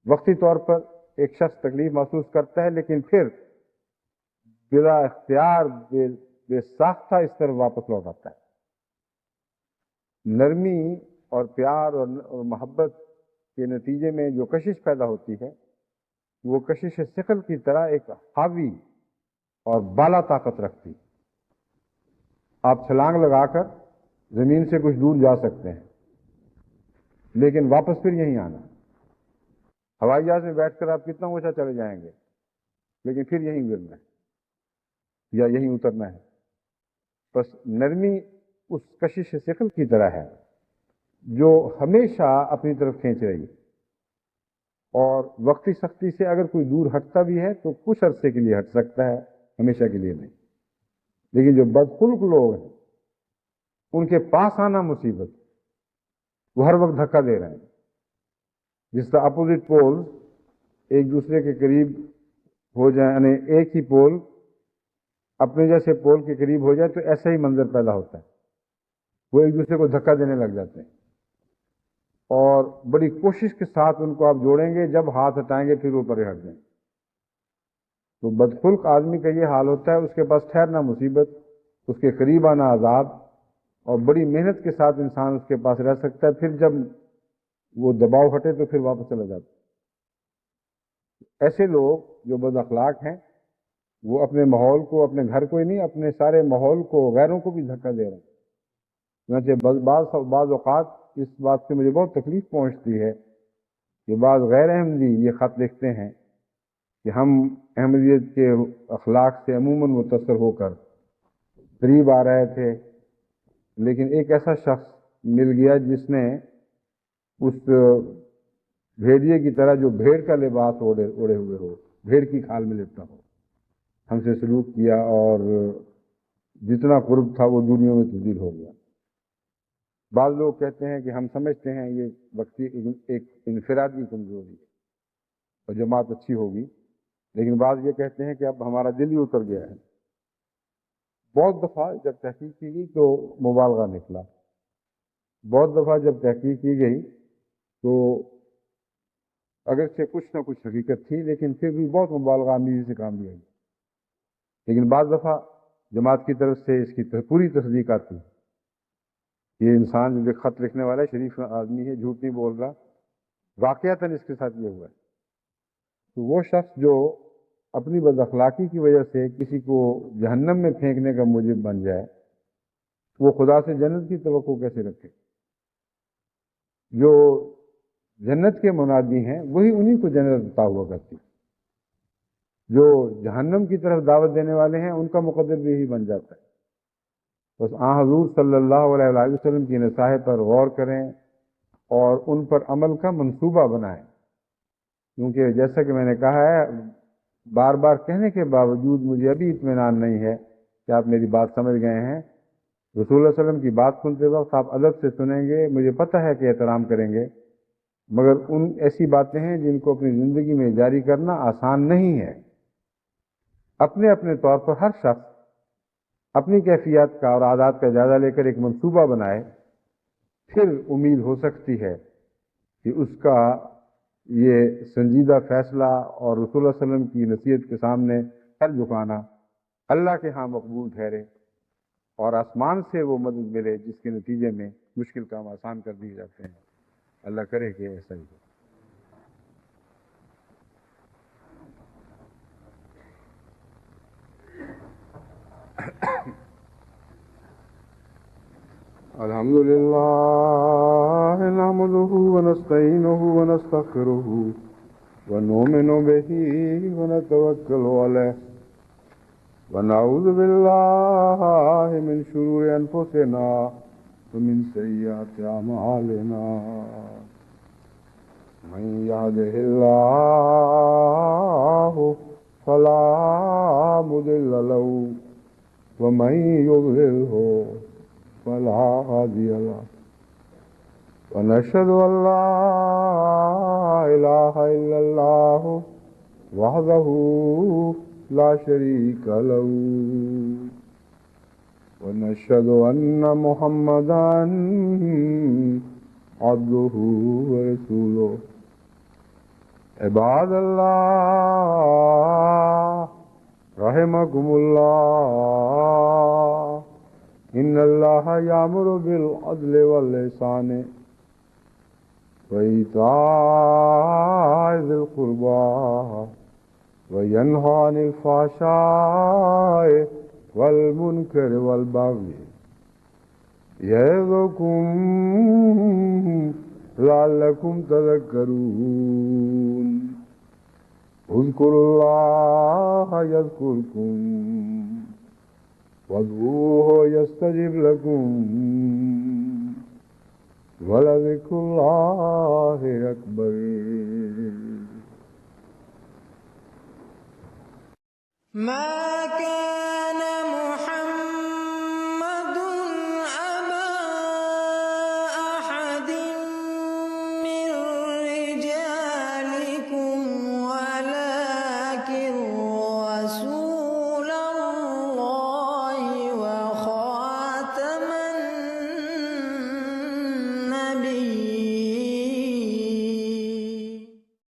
Speaker 3: وقتی طور پر ایک شخص تکلیف محسوس کرتا ہے، لیکن پھر بلا اختیار بے ساختہ اس طرف واپس لوٹ آتا ہے۔ نرمی اور پیار اور محبت کے نتیجے میں جو کشش پیدا ہوتی ہے، وہ کشش ثقل کی طرح ایک حاوی اور بالا طاقت رکھتی۔ آپ چھلانگ لگا کر زمین سے کچھ دور جا سکتے ہیں، لیکن واپس پھر یہیں آنا۔ ہوائی جہاز میں بیٹھ کر آپ کتنا اونچا چلے جائیں گے، لیکن پھر یہیں گرنا ہے یا یہیں اترنا ہے۔ بس نرمی اس کشش ثقل کی طرح ہے جو ہمیشہ اپنی طرف کھینچ رہی ہے، اور وقتی سختی سے اگر کوئی دور ہٹتا بھی ہے تو کچھ عرصے کے لیے ہٹ سکتا ہے، ہمیشہ کے لیے نہیں۔ لیکن جو بدخلق لوگ ہیں، ان کے پاس آنا مصیبت، وہ ہر وقت دھکا دے رہے ہیں۔ جس طرح اپوزٹ پول ایک دوسرے کے قریب ہو جائیں، یعنی ایک ہی پول اپنے جیسے پول کے قریب ہو جائے تو ایسا ہی منظر پیدا ہوتا ہے، وہ ایک دوسرے کو دھکا دینے لگ جاتے ہیں، اور بڑی کوشش کے ساتھ ان کو آپ جوڑیں گے، جب ہاتھ ہٹائیں گے پھر اوپر ہٹ جائیں۔ تو بدخلق آدمی کا یہ حال ہوتا ہے، اس کے پاس ٹھہرنا مصیبت، اس کے قریب آنا عذاب، اور بڑی محنت کے ساتھ انسان اس کے پاس رہ سکتا ہے، پھر جب وہ دباؤ ہٹے تو پھر واپس چلا جاتا ہے۔ ایسے لوگ جو بد اخلاق ہیں، وہ اپنے ماحول کو، اپنے گھر کو ہی نہیں، اپنے سارے ماحول کو، غیروں کو بھی دھکا دے رہے ہیں۔ چنانچہ بعض اوقات اس بات سے مجھے بہت تکلیف پہنچتی ہے کہ بعض غیر احمدی یہ خط لکھتے ہیں کہ ہم احمدیت کے اخلاق سے عموماً متاثر ہو کر قریب آ رہے تھے، لیکن ایک ایسا شخص مل گیا جس نے اس بھیڑیے کی طرح جو بھیڑ کا لباس اوڑے ہوئے ہو، بھیڑ کی کھال میں لپٹا ہو، ہم سے سلوک کیا اور جتنا قرب تھا وہ دوریوں میں تبدیل ہو گیا۔ بعض لوگ کہتے ہیں کہ ہم سمجھتے ہیں یہ وقتی ایک انفرادی کمزوری ہے اور جماعت اچھی ہوگی، لیکن بعض یہ کہتے ہیں کہ اب ہمارا دل ہی اتر گیا ہے۔ بہت دفعہ جب تحقیق کی گئی تو مبالغہ نکلا، بہت دفعہ جب تحقیق کی گئی تو اگرچہ کچھ نہ کچھ حقیقت تھی، لیکن پھر بھی بہت مبالغہ آمیزی سے کام لیا گیا۔ لیکن بعض دفعہ جماعت کی طرف سے اس کی پوری تصدیق آتی، یہ انسان جو خط لکھنے والا ہے شریف آدمی ہے، جھوٹ نہیں بول رہا، واقعتاً اس کے ساتھ یہ ہوا ہے۔ تو وہ شخص جو اپنی بد اخلاقی کی وجہ سے کسی کو جہنم میں پھینکنے کا موجب بن جائے، وہ خدا سے جنت کی توقع کیسے رکھے؟ جو جنت کے منادی ہیں وہی انہی کو جنت عطا ہوا کرتی، جو جہنم کی طرف دعوت دینے والے ہیں ان کا مقدر بھی یہی بن جاتا ہے۔ بس حضور صلی اللہ علیہ وآلہ وسلم کی نصائح پر غور کریں اور ان پر عمل کا منصوبہ بنائیں، کیونکہ جیسا کہ میں نے کہا ہے، بار بار کہنے کے باوجود مجھے ابھی اطمینان نہیں ہے کہ آپ میری بات سمجھ گئے ہیں۔ رسول اللہ علیہ وسلم کی بات سنتے وقت آپ ادب سے سنیں گے، مجھے پتہ ہے کہ احترام کریں گے، مگر ان ایسی باتیں ہیں جن کو اپنی زندگی میں جاری کرنا آسان نہیں ہے۔ اپنے اپنے طور پر ہر شخص اپنی کیفیات کا اور عادات کا جائزہ لے کر ایک منصوبہ بنائے، پھر امید ہو سکتی ہے کہ اس کا یہ سنجیدہ فیصلہ اور رسول اللہ علیہ وسلم کی نصیحت کے سامنے سر جھکانا اللہ کے ہاں مقبول ٹھہرے اور آسمان سے وہ مدد ملے جس کے نتیجے میں مشکل کام آسان کر دیے جاتے ہیں۔ اللہ کرے کہ ایسا ہی ہو۔ الحمد للہ نحمده ونستعینه ونستغفره ونؤمن به ونتوکل علیہ ونعوذ باللہ من شرور انفسنا ومن سیئات اعمالنا من يهده اللہ فلا مضل له ومن يضلله فلا هادي له ونشهد أن لا إله إلا الله وحده لا شريك له ونشهد أن محمدا عبده ورسوله عباد الله رحمكم الله إن الله يأمر بالعدل والإحسان وإيتاء ذي القربى وينهى عن الفحشاء والمنكر والبغي يعظكم لعلكم تذكرون اذكروا الله يذكركم وادعوه يستجب لكم ولذكر الله أكبر۔
Speaker 5: ما كان